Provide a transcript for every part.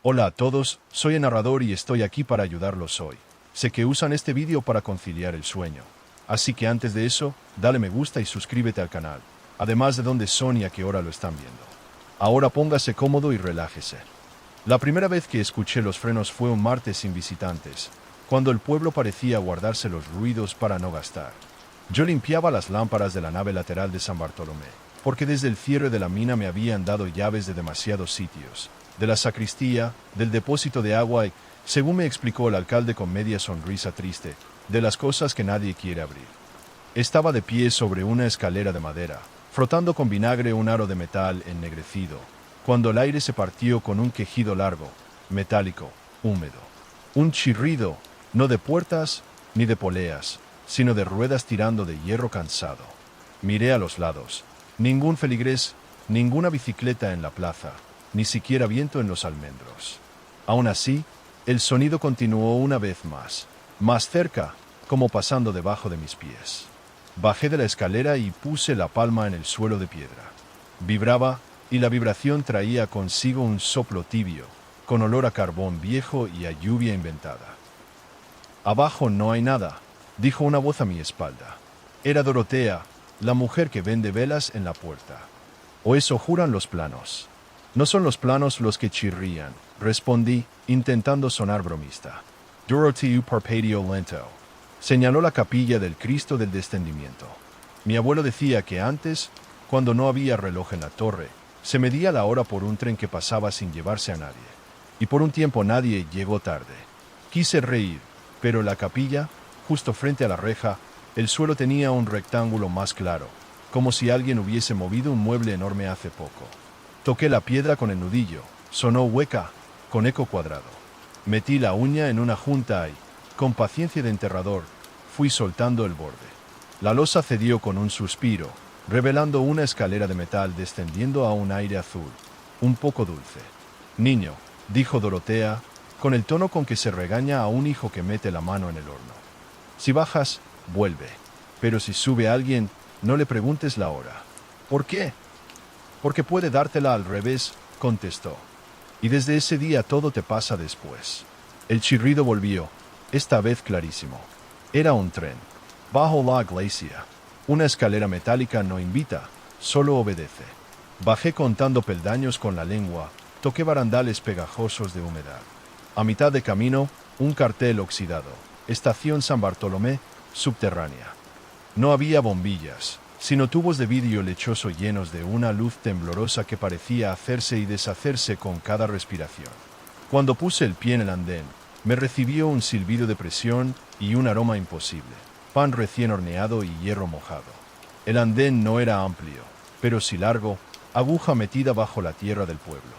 Hola a todos, soy el narrador y estoy aquí para ayudarlos hoy. Sé que usan este vídeo para conciliar el sueño. Así que antes de eso, dale me gusta y suscríbete al canal. Además de dónde son y a qué hora lo están viendo. Ahora póngase cómodo y relájese. La primera vez que escuché los frenos fue un martes sin visitantes, cuando el pueblo parecía guardarse los ruidos para no gastar. Yo limpiaba las lámparas de la nave lateral de San Bartolomé, porque desde el cierre de la mina me habían dado llaves de demasiados sitios, de la sacristía, del depósito de agua y, según me explicó el alcalde con media sonrisa triste, de las cosas que nadie quiere abrir. Estaba de pie sobre una escalera de madera, frotando con vinagre un aro de metal ennegrecido, cuando el aire se partió con un quejido largo, metálico, húmedo. Un chirrido, no de puertas ni de poleas, sino de ruedas tirando de hierro cansado. Miré a los lados. Ningún feligrés, ninguna bicicleta en la plaza, ni siquiera viento en los almendros. Aún así, el sonido continuó una vez más cerca, como pasando debajo de mis pies. Bajé de la escalera y puse la palma en el suelo de piedra. Vibraba, y la vibración traía consigo un soplo tibio, con olor a carbón viejo y a lluvia inventada. «Abajo no hay nada», dijo una voz a mi espalda. Era Dorotea, la mujer que vende velas en la puerta. «O eso juran los planos». «No son los planos los que chirrían», respondí, intentando sonar bromista. «Dorotea parpadeó lento». Señaló la capilla del Cristo del Descendimiento. Mi abuelo decía que antes, cuando no había reloj en la torre, se medía la hora por un tren que pasaba sin llevarse a nadie. Y por un tiempo nadie llegó tarde. Quise reír, pero la capilla, justo frente a la reja, el suelo tenía un rectángulo más claro, como si alguien hubiese movido un mueble enorme hace poco. Toqué la piedra con el nudillo, sonó hueca, con eco cuadrado. Metí la uña en una junta y, con paciencia de enterrador, fui soltando el borde. La losa cedió con un suspiro, revelando una escalera de metal descendiendo a un aire azul, un poco dulce. «Niño», dijo Dorotea, con el tono con que se regaña a un hijo que mete la mano en el horno. «Si bajas, vuelve. Pero si sube alguien, no le preguntes la hora». «¿Por qué?» «Porque puede dártela al revés», contestó. «Y desde ese día todo te pasa después». El chirrido volvió, esta vez clarísimo. Era un tren. Bajo la iglesia. Una escalera metálica no invita, solo obedece. Bajé contando peldaños con la lengua, toqué barandales pegajosos de humedad. A mitad de camino, un cartel oxidado. Estación San Bartolomé, subterránea. No había bombillas, sino tubos de vidrio lechoso llenos de una luz temblorosa que parecía hacerse y deshacerse con cada respiración. Cuando puse el pie en el andén, me recibió un silbido de presión y un aroma imposible. Pan recién horneado y hierro mojado. El andén no era amplio, pero sí largo, aguja metida bajo la tierra del pueblo.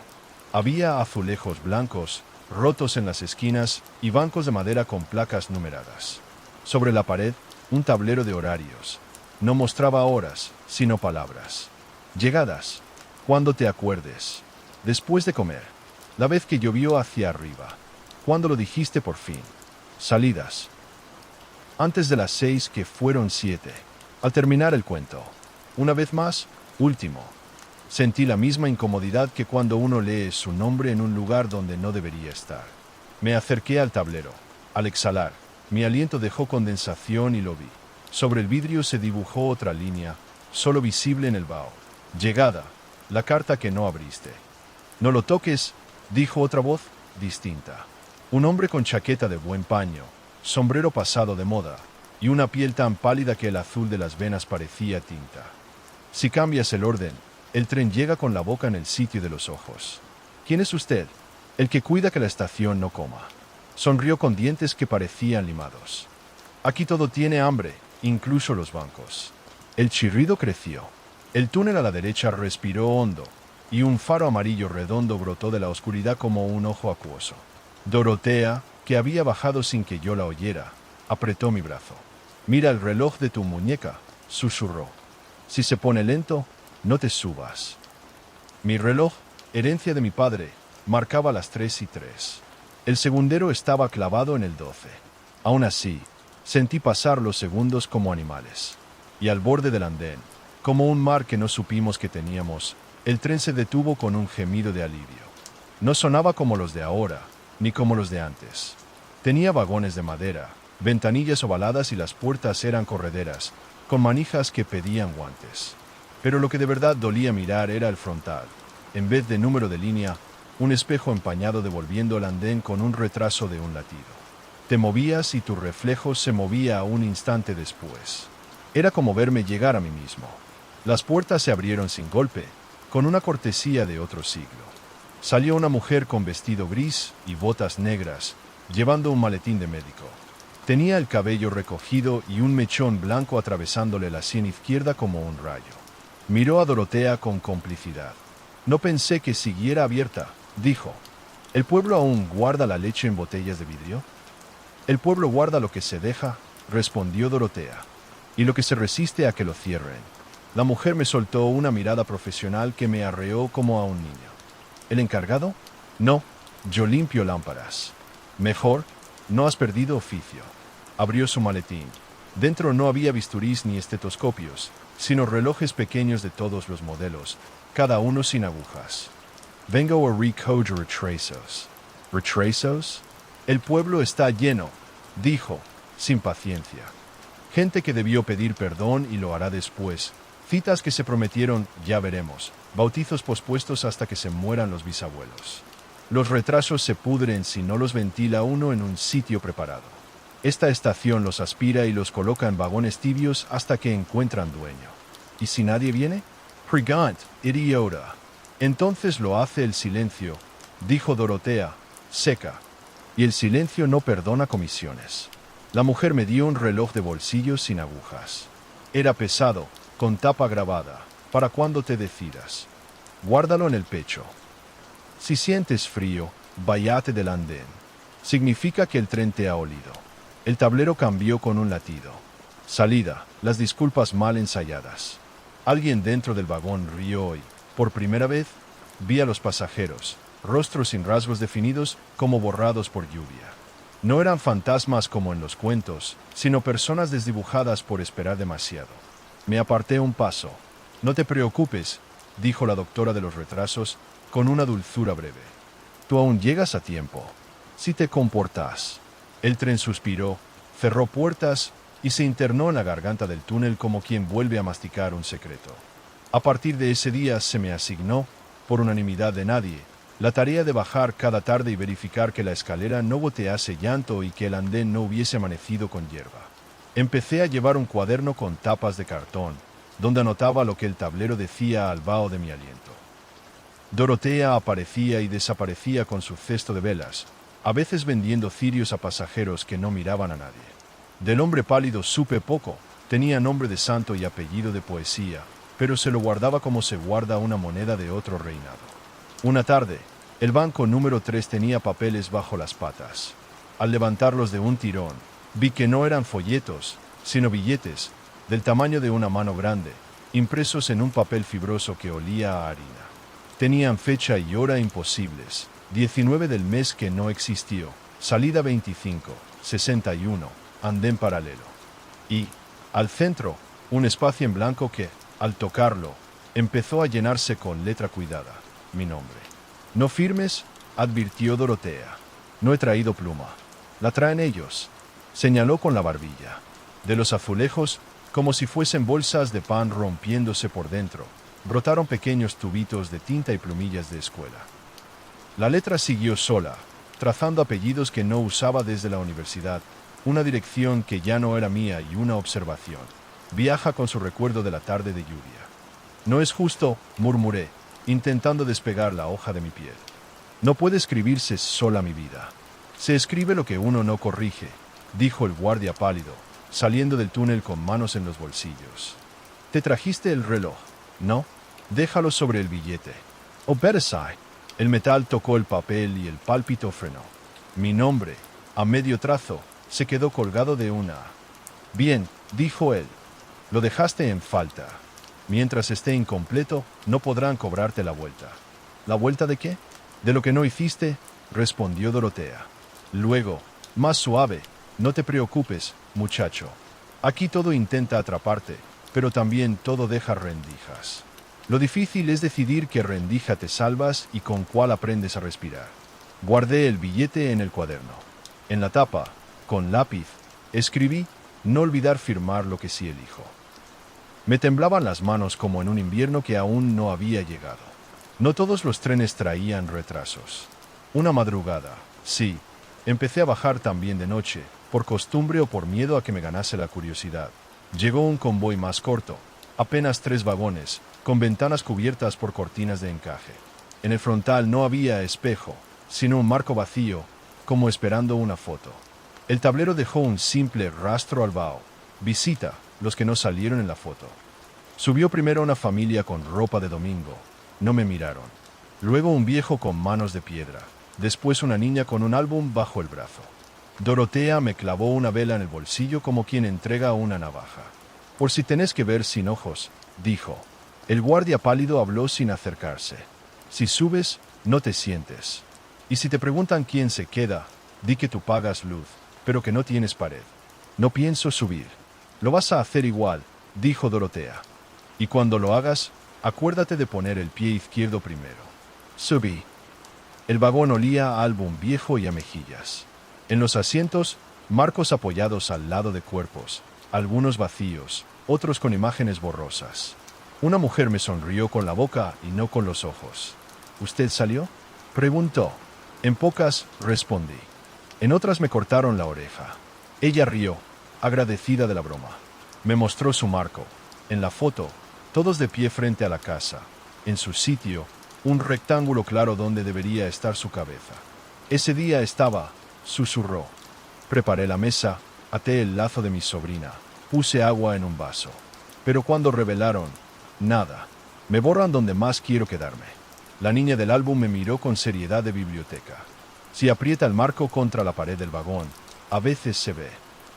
Había azulejos blancos, rotos en las esquinas, y bancos de madera con placas numeradas. Sobre la pared, un tablero de horarios. No mostraba horas, sino palabras. Llegadas. Cuando te acuerdes. Después de comer. La vez que llovió hacia arriba. Cuando lo dijiste por fin. Salidas. Antes de las 6, que fueron 7. Al terminar el cuento. Una vez más, último. Sentí la misma incomodidad que cuando uno lee su nombre en un lugar donde no debería estar. Me acerqué al tablero. Al exhalar, mi aliento dejó condensación y lo vi. Sobre el vidrio se dibujó otra línea, solo visible en el vaho. Llegada. La carta que no abriste. «No lo toques», dijo otra voz, distinta. Un hombre con chaqueta de buen paño, sombrero pasado de moda, y una piel tan pálida que el azul de las venas parecía tinta. «Si cambias el orden, el tren llega con la boca en el sitio de los ojos». «¿Quién es usted?» «El que cuida que la estación no coma». Sonrió con dientes que parecían limados. «Aquí todo tiene hambre, incluso los bancos». El chirrido creció. El túnel a la derecha respiró hondo, y un faro amarillo redondo brotó de la oscuridad como un ojo acuoso. Dorotea, que había bajado sin que yo la oyera, apretó mi brazo. «Mira el reloj de tu muñeca», susurró. «Si se pone lento, no te subas». Mi reloj, herencia de mi padre, marcaba las 3:03. El segundero estaba clavado en el 12. Aún así, sentí pasar los segundos como animales. Y al borde del andén, como un mar que no supimos que teníamos, el tren se detuvo con un gemido de alivio. No sonaba como los de ahora, ni como los de antes. Tenía vagones de madera, ventanillas ovaladas y las puertas eran correderas, con manijas que pedían guantes. Pero lo que de verdad dolía mirar era el frontal. En vez de número de línea, un espejo empañado devolviendo el andén con un retraso de un latido. Te movías y tu reflejo se movía un instante después. Era como verme llegar a mí mismo. Las puertas se abrieron sin golpe, con una cortesía de otro siglo. Salió una mujer con vestido gris y botas negras, llevando un maletín de médico. Tenía el cabello recogido y un mechón blanco atravesándole la sien izquierda como un rayo. Miró a Dorotea con complicidad. No pensé que siguiera abierta, dijo. ¿El pueblo aún guarda la leche en botellas de vidrio? El pueblo guarda lo que se deja, respondió Dorotea, y lo que se resiste a que lo cierren. La mujer me soltó una mirada profesional que me arreó como a un niño. ¿El encargado? No, yo limpio lámparas. Mejor, no has perdido oficio. Abrió su maletín. Dentro no había bisturís ni estetoscopios, sino relojes pequeños de todos los modelos, cada uno sin agujas. Vengo a recoger retrasos. ¿Retrasos? El pueblo está lleno, dijo, sin paciencia. Gente que debió pedir perdón y lo hará después. Citas que se prometieron, ya veremos. Bautizos pospuestos hasta que se mueran los bisabuelos. Los retrasos se pudren si no los ventila uno en un sitio preparado. Esta estación los aspira y los coloca en vagones tibios hasta que encuentran dueño. ¿Y si nadie viene? Pregant, idiota. Entonces lo hace el silencio, dijo Dorotea, seca. Y el silencio no perdona comisiones. La mujer me dio un reloj de bolsillo sin agujas. Era pesado, con tapa grabada, para cuando te decidas. Guárdalo en el pecho. Si sientes frío, váyate del andén. Significa que el tren te ha olido. El tablero cambió con un latido. Salida, las disculpas mal ensayadas. Alguien dentro del vagón rió y, por primera vez, vi a los pasajeros, rostros sin rasgos definidos como borrados por lluvia. No eran fantasmas como en los cuentos, sino personas desdibujadas por esperar demasiado. Me aparté un paso. No te preocupes, dijo la doctora de los retrasos, con una dulzura breve. Tú aún llegas a tiempo. Si te comportas. El tren suspiró, cerró puertas y se internó en la garganta del túnel como quien vuelve a masticar un secreto. A partir de ese día se me asignó, por unanimidad de nadie, la tarea de bajar cada tarde y verificar que la escalera no gotease llanto y que el andén no hubiese amanecido con hierba. Empecé a llevar un cuaderno con tapas de cartón, donde anotaba lo que el tablero decía al vaho de mi aliento. Dorotea aparecía y desaparecía con su cesto de velas, a veces vendiendo cirios a pasajeros que no miraban a nadie. Del hombre pálido supe poco, tenía nombre de santo y apellido de poesía, pero se lo guardaba como se guarda una moneda de otro reinado. Una tarde, el banco número 3 tenía papeles bajo las patas. Al levantarlos de un tirón, vi que no eran folletos, sino billetes, del tamaño de una mano grande, impresos en un papel fibroso que olía a harina. Tenían fecha y hora imposibles, 19 del mes que no existió, salida 25, 61, andén paralelo. Y, al centro, un espacio en blanco que, al tocarlo, empezó a llenarse con letra cuidada, mi nombre. No firmes, advirtió Dorotea. No he traído pluma. La traen ellos. Señaló con la barbilla. De los azulejos, como si fuesen bolsas de pan rompiéndose por dentro, brotaron pequeños tubitos de tinta y plumillas de escuela. La letra siguió sola, trazando apellidos que no usaba desde la universidad, una dirección que ya no era mía y una observación. Viaja con su recuerdo de la tarde de lluvia. No es justo, murmuré, intentando despegar la hoja de mi piel. No puede escribirse sola mi vida. Se escribe lo que uno no corrige, dijo el guardia pálido, saliendo del túnel con manos en los bolsillos. ¿Te trajiste el reloj? No. Déjalo sobre el billete. Oh, Beresai. El metal tocó el papel y el pálpito frenó. Mi nombre, a medio trazo, se quedó colgado de una. Bien, dijo él. Lo dejaste en falta. Mientras esté incompleto, no podrán cobrarte la vuelta. ¿La vuelta de qué? De lo que no hiciste, respondió Dorotea. Luego, más suave, no te preocupes, muchacho. Aquí todo intenta atraparte, pero también todo deja rendijas. Lo difícil es decidir qué rendija te salvas y con cuál aprendes a respirar. Guardé el billete en el cuaderno. En la tapa, con lápiz, escribí: no olvidar firmar lo que sí elijo. Me temblaban las manos como en un invierno que aún no había llegado. No todos los trenes traían retrasos. Una madrugada, sí, empecé a bajar también de noche, por costumbre o por miedo a que me ganase la curiosidad. Llegó un convoy más corto, apenas 3 vagones, con ventanas cubiertas por cortinas de encaje. En el frontal no había espejo, sino un marco vacío, como esperando una foto. El tablero dejó un simple rastro al vaho. Visita, los que no salieron en la foto. Subió primero una familia con ropa de domingo. No me miraron. Luego un viejo con manos de piedra. Después una niña con un álbum bajo el brazo. Dorotea me clavó una vela en el bolsillo como quien entrega una navaja. Por si tenés que ver sin ojos, dijo. El guardia pálido habló sin acercarse. Si subes, no te sientes. Y si te preguntan quién se queda, di que tú pagas luz, pero que no tienes pared. No pienso subir. Lo vas a hacer igual, dijo Dorotea. Y cuando lo hagas, acuérdate de poner el pie izquierdo primero. Subí. El vagón olía a álbum viejo y a mejillas. En los asientos, marcos apoyados al lado de cuerpos, algunos vacíos, otros con imágenes borrosas. Una mujer me sonrió con la boca y no con los ojos. ¿Usted salió?, preguntó. En pocas, respondí. En otras me cortaron la oreja. Ella rió, agradecida de la broma. Me mostró su marco. En la foto, todos de pie frente a la casa. En su sitio, un rectángulo claro donde debería estar su cabeza. Ese día estaba, susurró. Preparé la mesa, até el lazo de mi sobrina, puse agua en un vaso. Pero cuando revelaron, nada. Me borran donde más quiero quedarme. La niña del álbum me miró con seriedad de biblioteca. Si aprieta el marco contra la pared del vagón, a veces se ve.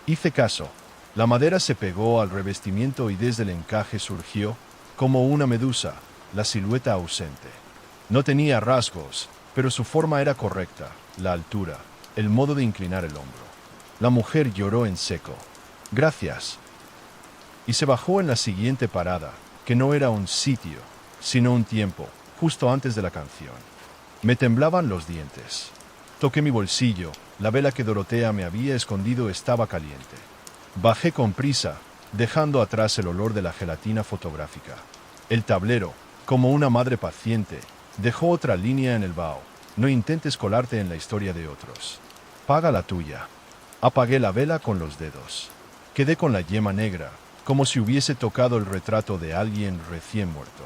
Hice caso. La madera se pegó al revestimiento y desde el encaje surgió, como una medusa, la silueta ausente. No tenía rasgos, pero su forma era correcta, la altura, el modo de inclinar el hombro. La mujer lloró en seco. Gracias. Y se bajó en la siguiente parada, que no era un sitio, sino un tiempo, justo antes de la canción. Me temblaban los dientes. Toqué mi bolsillo, la vela que Dorotea me había escondido estaba caliente. Bajé con prisa, dejando atrás el olor de la gelatina fotográfica. El tablero, como una madre paciente, dejó otra línea en el vaho. No intentes colarte en la historia de otros. Paga la tuya. Apagué la vela con los dedos. Quedé con la yema negra, como si hubiese tocado el retrato de alguien recién muerto.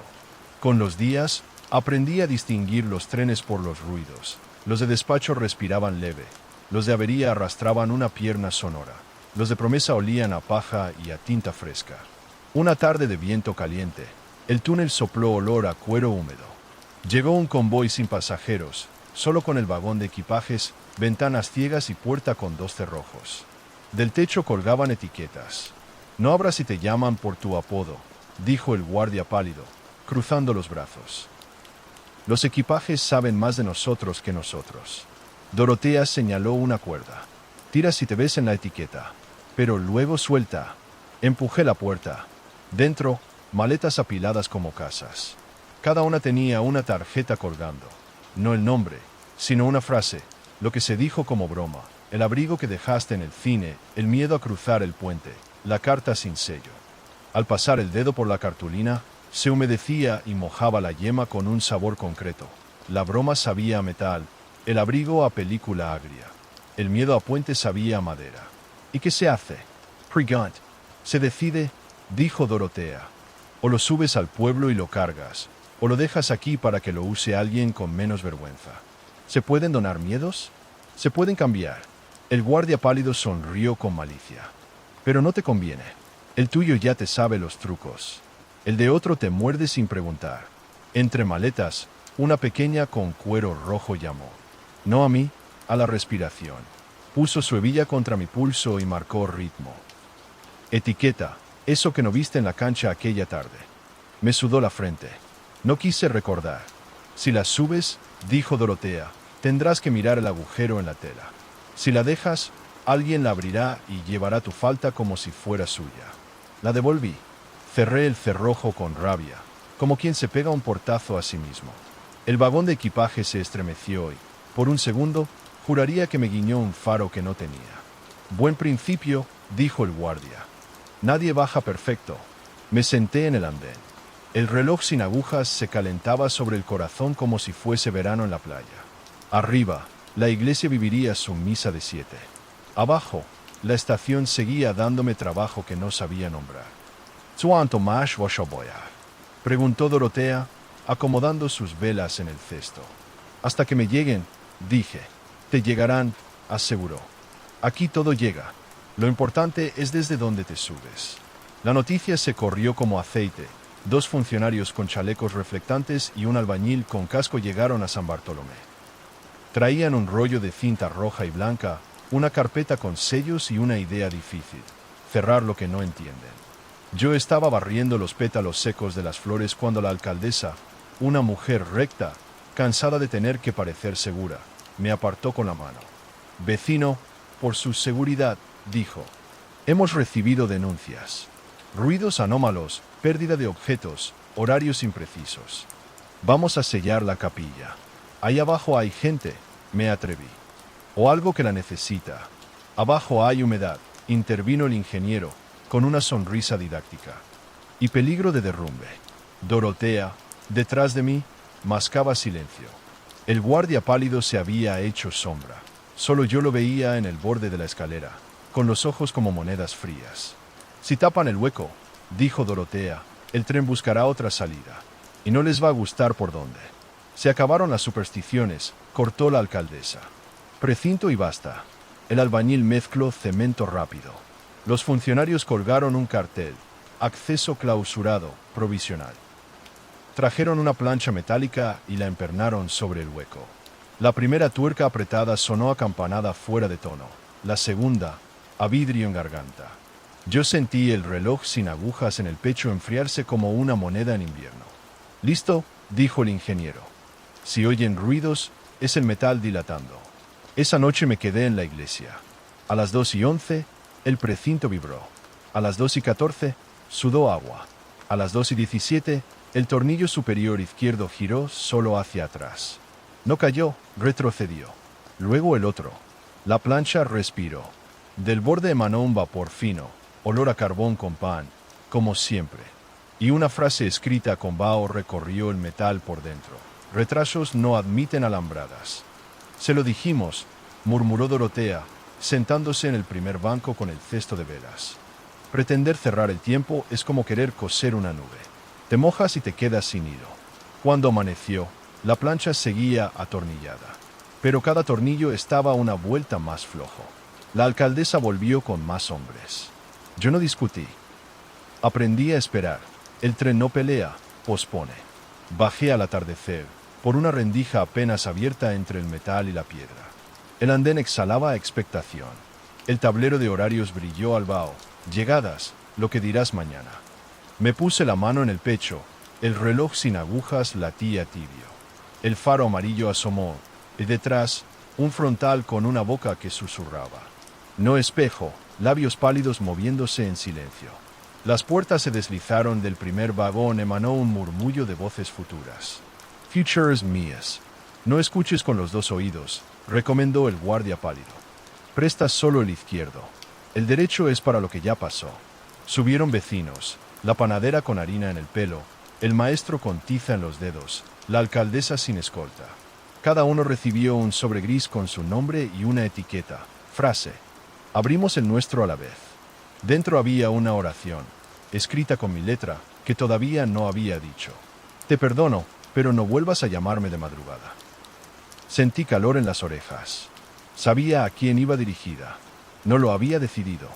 Con los días, aprendí a distinguir los trenes por los ruidos. Los de despacho respiraban leve. Los de avería arrastraban una pierna sonora. Los de promesa olían a paja y a tinta fresca. Una tarde de viento caliente, el túnel sopló olor a cuero húmedo. Llegó un convoy sin pasajeros, solo con el vagón de equipajes, ventanas ciegas y puerta con 2 cerrojos. Del techo colgaban etiquetas. No abras si te llaman por tu apodo, dijo el guardia pálido, cruzando los brazos. Los equipajes saben más de nosotros que nosotros. Dorotea señaló una cuerda. Tira si te ves en la etiqueta, pero luego suelta. Empujé la puerta. Dentro, maletas apiladas como casas. Cada una tenía una tarjeta colgando. No el nombre, sino una frase, lo que se dijo como broma. El abrigo que dejaste en el cine, el miedo a cruzar el puente, la carta sin sello. Al pasar el dedo por la cartulina, se humedecía y mojaba la yema con un sabor concreto. La broma sabía a metal, el abrigo a película agria. El miedo a puente sabía a madera. ¿Y qué se hace? Pregant. Se decide, dijo Dorotea. O lo subes al pueblo y lo cargas, o lo dejas aquí para que lo use alguien con menos vergüenza. ¿Se pueden donar miedos? Se pueden cambiar. El guardia pálido sonrió con malicia. Pero no te conviene. El tuyo ya te sabe los trucos. El de otro te muerde sin preguntar. Entre maletas, una pequeña con cuero rojo llamó. No a mí, a la respiración. Puso su hebilla contra mi pulso y marcó ritmo. Etiqueta, eso que no viste en la cancha aquella tarde. Me sudó la frente. No quise recordar. Si la subes, dijo Dorotea, tendrás que mirar el agujero en la tela. Si la dejas, alguien la abrirá y llevará tu falta como si fuera suya. La devolví. Cerré el cerrojo con rabia. como quien se pega un portazo a sí mismo. El vagón de equipaje se estremeció y, por un segundo, juraría que me guiñó un faro que no tenía. Buen principio, dijo el guardia. Nadie baja perfecto. Me senté en el andén. El reloj sin agujas se calentaba sobre el corazón como si fuese verano en la playa. Arriba, la iglesia viviría su misa de 7. Abajo, la estación seguía dándome trabajo que no sabía nombrar. ¿Cuánto más voy a? Preguntó Dorotea, acomodando sus velas en el cesto. Hasta que me lleguen, dije. Te llegarán, aseguró. Aquí todo llega. Lo importante es desde dónde te subes. La noticia se corrió como aceite. 2 funcionarios con chalecos reflectantes y un albañil con casco llegaron a San Bartolomé. Traían un rollo de cinta roja y blanca, una carpeta con sellos y una idea difícil: cerrar lo que no entienden. Yo estaba barriendo los pétalos secos de las flores cuando la alcaldesa, una mujer recta, cansada de tener que parecer segura, me apartó con la mano. Vecino, por su seguridad, dijo. Hemos recibido denuncias. Ruidos anómalos, pérdida de objetos, horarios imprecisos. Vamos a sellar la capilla. Ahí abajo hay gente, me atreví. O algo que la necesita. Abajo hay humedad, intervino el ingeniero, con una sonrisa didáctica. Y peligro de derrumbe. Dorotea, detrás de mí, mascaba silencio. El guardia pálido se había hecho sombra. Solo yo lo veía en el borde de la escalera, con los ojos como monedas frías. Si tapan el hueco, dijo Dorotea, el tren buscará otra salida. Y no les va a gustar por dónde. Se acabaron las supersticiones, cortó la alcaldesa. Precinto y basta. El albañil mezcló cemento rápido. Los funcionarios colgaron un cartel: acceso clausurado, provisional. Trajeron una plancha metálica y la empernaron sobre el hueco. La primera tuerca apretada sonó a campanada fuera de tono. La segunda, a vidrio en garganta. Yo sentí el reloj sin agujas en el pecho enfriarse como una moneda en invierno. «Listo», dijo el ingeniero. «Si oyen ruidos, es el metal dilatando». Esa noche me quedé en la iglesia. A las 2:11, el precinto vibró. A las 2:14, sudó agua. A las 2:17, el tornillo superior izquierdo giró solo hacia atrás. No cayó, retrocedió. Luego el otro. La plancha respiró. Del borde emanó un vapor fino, olor a carbón con pan, como siempre. Y una frase escrita con vaho recorrió el metal por dentro. Retrasos no admiten alambradas. Se lo dijimos, murmuró Dorotea, sentándose en el primer banco con el cesto de velas. Pretender cerrar el tiempo es como querer coser una nube. Te mojas y te quedas sin hilo. Cuando amaneció, la plancha seguía atornillada. Pero cada tornillo estaba una vuelta más flojo. La alcaldesa volvió con más hombres. Yo no discutí. Aprendí a esperar. El tren no pelea, pospone. Bajé al atardecer, por una rendija apenas abierta entre el metal y la piedra. El andén exhalaba expectación. El tablero de horarios brilló al vaho. Llegadas, lo que dirás mañana. Me puse la mano en el pecho. El reloj sin agujas latía tibio. El faro amarillo asomó, y detrás, un frontal con una boca que susurraba. No espejo, labios pálidos moviéndose en silencio. Las puertas se deslizaron, del primer vagón emanó un murmullo de voces futuras. Futures mías. No escuches con los 2 oídos, recomendó el guardia pálido. Prestas solo el izquierdo. El derecho es para lo que ya pasó. Subieron vecinos, la panadera con harina en el pelo, el maestro con tiza en los dedos, la alcaldesa sin escolta. Cada uno recibió un sobre gris con su nombre y una etiqueta. Frase: abrimos el nuestro a la vez. Dentro había una oración, escrita con mi letra, que todavía no había dicho. Te perdono, pero no vuelvas a llamarme de madrugada. Sentí calor en las orejas. Sabía a quién iba dirigida. No lo había decidido.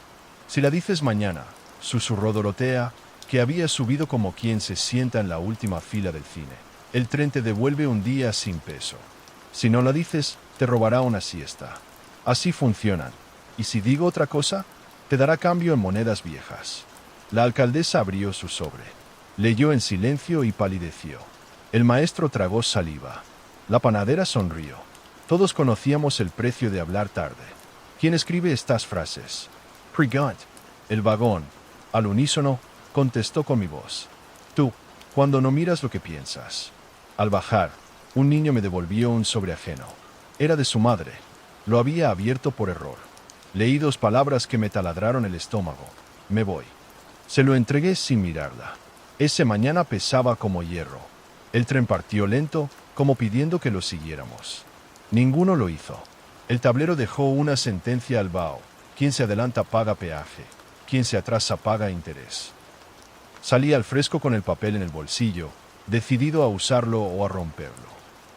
Si la dices mañana, susurró Dorotea, que había subido como quien se sienta en la última fila del cine. El tren te devuelve un día sin peso. Si no la dices, te robará una siesta. Así funcionan. Y si digo otra cosa, te dará cambio en monedas viejas. La alcaldesa abrió su sobre. Leyó en silencio y palideció. El maestro tragó saliva. La panadera sonrió. Todos conocíamos el precio de hablar tarde. ¿Quién escribe estas frases? Pregant. El vagón, al unísono, contestó con mi voz. Tú. cuando no miras lo que piensas. Al bajar, un niño me devolvió un sobre ajeno. Era de su madre. Lo había abierto por error. Leí 2 palabras que me taladraron el estómago. Me voy. Se lo entregué sin mirarla. Ese mañana pesaba como hierro. El tren partió lento, como pidiendo que lo siguiéramos. Ninguno lo hizo. El tablero dejó una sentencia al vaho. Quien se adelanta paga peaje. Quien se atrasa paga interés. Salí al fresco con el papel en el bolsillo, decidido a usarlo o a romperlo.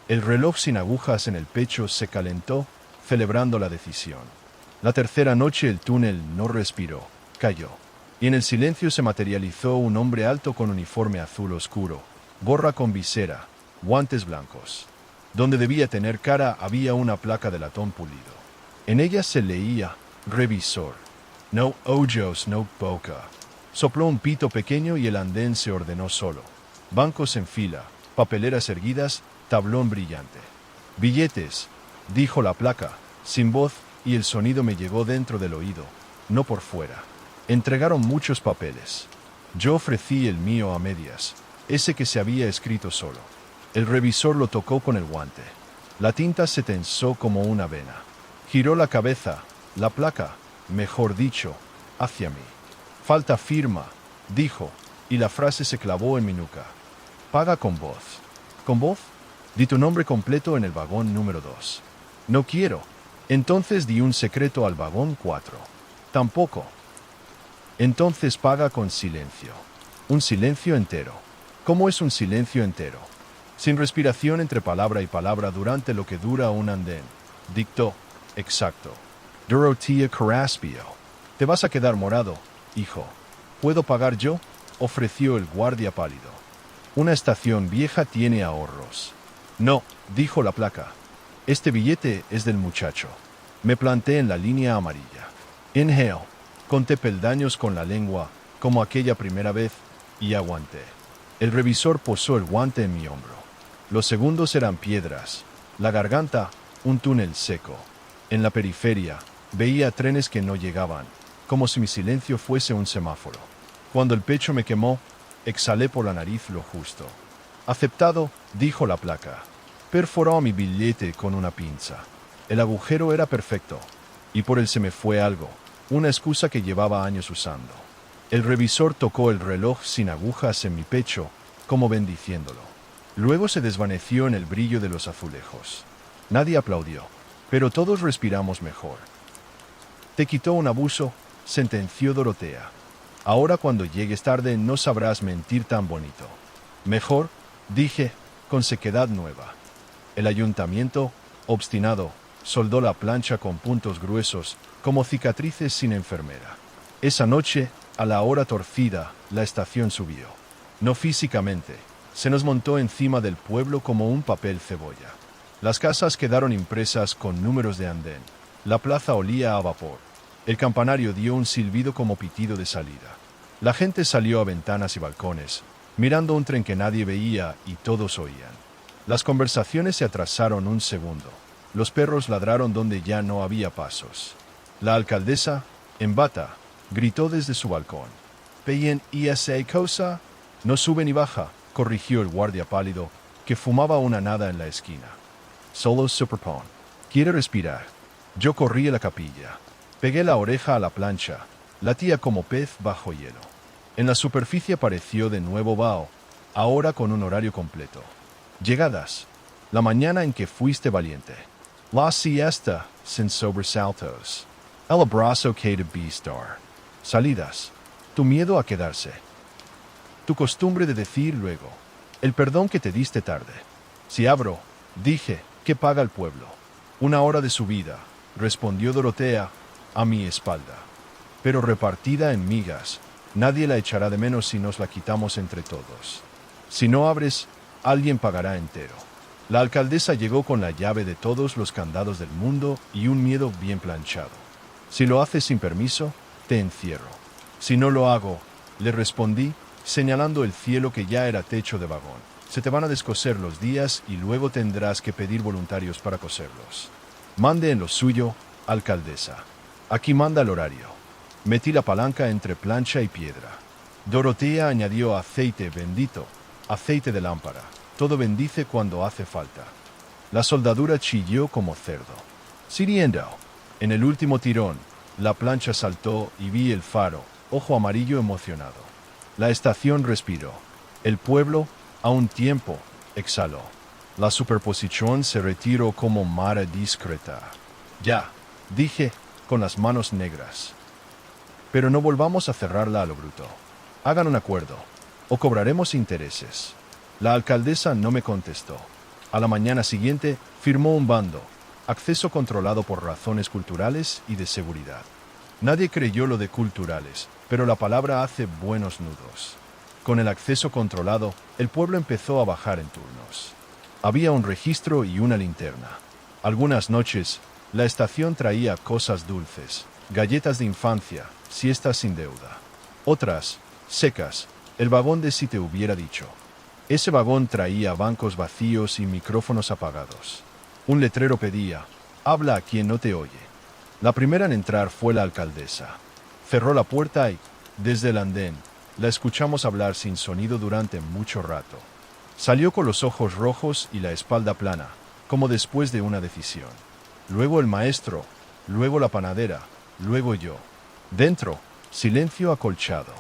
El reloj sin agujas en el pecho se calentó, celebrando la decisión. La tercera noche el túnel no respiró, cayó. Y en el silencio se materializó un hombre alto con uniforme azul oscuro, gorra con visera, guantes blancos. Donde debía tener cara había una placa de latón pulido. En ella se leía, revisor. No ojos, no boca. Sopló un pito pequeño y el andén se ordenó solo. Bancos en fila, papeleras erguidas, tablón brillante. Billetes, dijo la placa, sin voz, y el sonido me llegó dentro del oído, no por fuera. Entregaron muchos papeles. Yo ofrecí el mío a medias, ese que se había escrito solo. El revisor lo tocó con el guante. La tinta se tensó como una vena. Giró la cabeza, la placa, mejor dicho, hacia mí. Falta firma, dijo, y la frase se clavó en mi nuca. Paga con voz. ¿Con voz? Di tu nombre completo en el vagón número 2. No quiero. Entonces di un secreto al vagón 4. Tampoco. Entonces paga con silencio. Un silencio entero. ¿Cómo es un silencio entero? Sin respiración entre palabra y palabra durante lo que dura un andén. Dictó. Exacto. Dorotea Caraspio. Te vas a quedar morado, hijo. ¿Puedo pagar yo? Ofreció el guardia pálido. Una estación vieja tiene ahorros. No, dijo la placa. Este billete es del muchacho. Me planté en la línea amarilla. Inhale. Conté peldaños con la lengua, como aquella primera vez, y aguanté. El revisor posó el guante en mi hombro. Los segundos eran piedras. La garganta, un túnel seco. En la periferia, veía trenes que no llegaban, como si mi silencio fuese un semáforo. Cuando el pecho me quemó, exhalé por la nariz lo justo. Aceptado, dijo la placa. Perforó mi billete con una pinza. El agujero era perfecto, y por él se me fue algo, una excusa que llevaba años usando. El revisor tocó el reloj sin agujas en mi pecho, como bendiciéndolo. Luego se desvaneció en el brillo de los azulejos. Nadie aplaudió, pero todos respiramos mejor. Te quitó un abuso, sentenció Dorotea. Ahora cuando llegues tarde no sabrás mentir tan bonito. Mejor, dije, con sequedad nueva. El ayuntamiento, obstinado, soldó la plancha con puntos gruesos, como cicatrices sin enfermera. Esa noche, a la hora torcida, la estación subió. No físicamente, se nos montó encima del pueblo como un papel cebolla. Las casas quedaron impresas con números de andén. La plaza olía a vapor. El campanario dio un silbido como pitido de salida. La gente salió a ventanas y balcones, mirando un tren que nadie veía y todos oían. Las conversaciones se atrasaron un segundo. Los perros ladraron donde ya no había pasos. La alcaldesa, en bata, gritó desde su balcón. «¿Peyen y esa cosa?» «No sube ni baja», corrigió el guardia pálido, que fumaba una nada en la esquina. «Solo superpon. Quiere respirar». Yo corrí a la capilla. Pegué la oreja a la plancha, latía como pez bajo hielo. En la superficie apareció de nuevo vaho, ahora con un horario completo. Llegadas. La mañana en que fuiste valiente. La siesta, sin sobresaltos. El abrazo que de B-Star. Salidas. Tu miedo a quedarse. Tu costumbre de decir luego. El perdón que te diste tarde. Si abro, dije, ¿qué paga el pueblo? 1 hora de su vida, respondió Dorotea, a mi espalda. Pero repartida en migas, nadie la echará de menos si nos la quitamos entre todos. Si no abres, alguien pagará entero. La alcaldesa llegó con la llave de todos los candados del mundo y un miedo bien planchado. Si lo haces sin permiso, te encierro. Si no lo hago, le respondí, señalando el cielo que ya era techo de vagón. Se te van a descoser los días y luego tendrás que pedir voluntarios para coserlos. Mande en lo suyo, alcaldesa. Aquí manda el horario. Metí la palanca entre plancha y piedra. Dorotea añadió aceite bendito. aceite de lámpara, todo bendice cuando hace falta. La soldadura chilló como cerdo. Siriendo. En el último tirón, la plancha saltó y vi el faro, ojo amarillo emocionado. La estación respiró. El pueblo, a un tiempo, exhaló. La superposición se retiró como mara discreta. Ya, dije, con las manos negras. Pero no volvamos a cerrarla a lo bruto. Hagan un acuerdo, o cobraremos intereses. La alcaldesa no me contestó. A la mañana siguiente, firmó un bando, acceso controlado por razones culturales y de seguridad. Nadie creyó lo de culturales, pero la palabra hace buenos nudos. Con el acceso controlado, el pueblo empezó a bajar en turnos. Había un registro y una linterna. Algunas noches, la estación traía cosas dulces, galletas de infancia, siestas sin deuda. Otras, secas, el vagón de si te hubiera dicho. Ese vagón traía bancos vacíos y micrófonos apagados. Un letrero pedía, habla a quien no te oye. La primera en entrar fue la alcaldesa. Cerró la puerta y, desde el andén, la escuchamos hablar sin sonido durante mucho rato. Salió con los ojos rojos y la espalda plana, como después de una decisión. Luego el maestro, luego la panadera, luego yo. Dentro, silencio acolchado.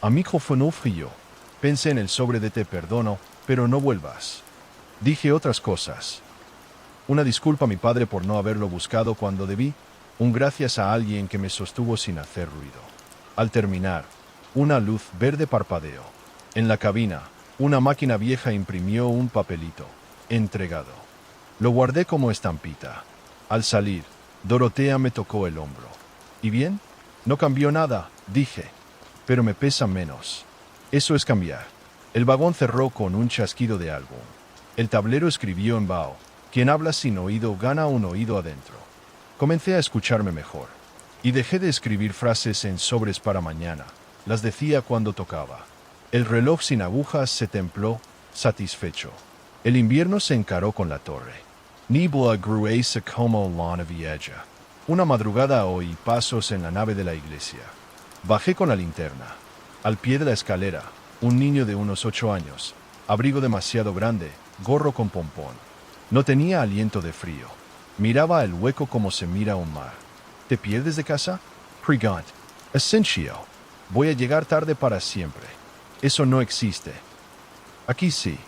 A micrófono frío. Pensé en el sobre de te perdono, pero no vuelvas. Dije otras cosas. Una disculpa a mi padre por no haberlo buscado cuando debí, un gracias a alguien que me sostuvo sin hacer ruido. Al terminar, una luz verde parpadeó. En la cabina, una máquina vieja imprimió un papelito. Entregado. Lo guardé como estampita. Al salir, Dorotea me tocó el hombro. ¿Y bien? No cambió nada, dije. Pero me pesa menos. Eso es cambiar. El vagón cerró con un chasquido de algo. El tablero escribió en vaho. Quien habla sin oído gana un oído adentro. Comencé a escucharme mejor. Y dejé de escribir frases en sobres para mañana. Las decía cuando tocaba. El reloj sin agujas se templó, satisfecho. El invierno se encaró con la torre. Niebla gruesa como lana vieja. Una madrugada oí pasos en la nave de la iglesia. Bajé con la linterna. Al pie de la escalera, un niño de unos 8 años, abrigo demasiado grande, gorro con pompón. No tenía aliento de frío. Miraba el hueco como se mira un mar. ¿Te pierdes de casa? Pregant. Essential. Voy a llegar tarde para siempre. Eso no existe. Aquí sí.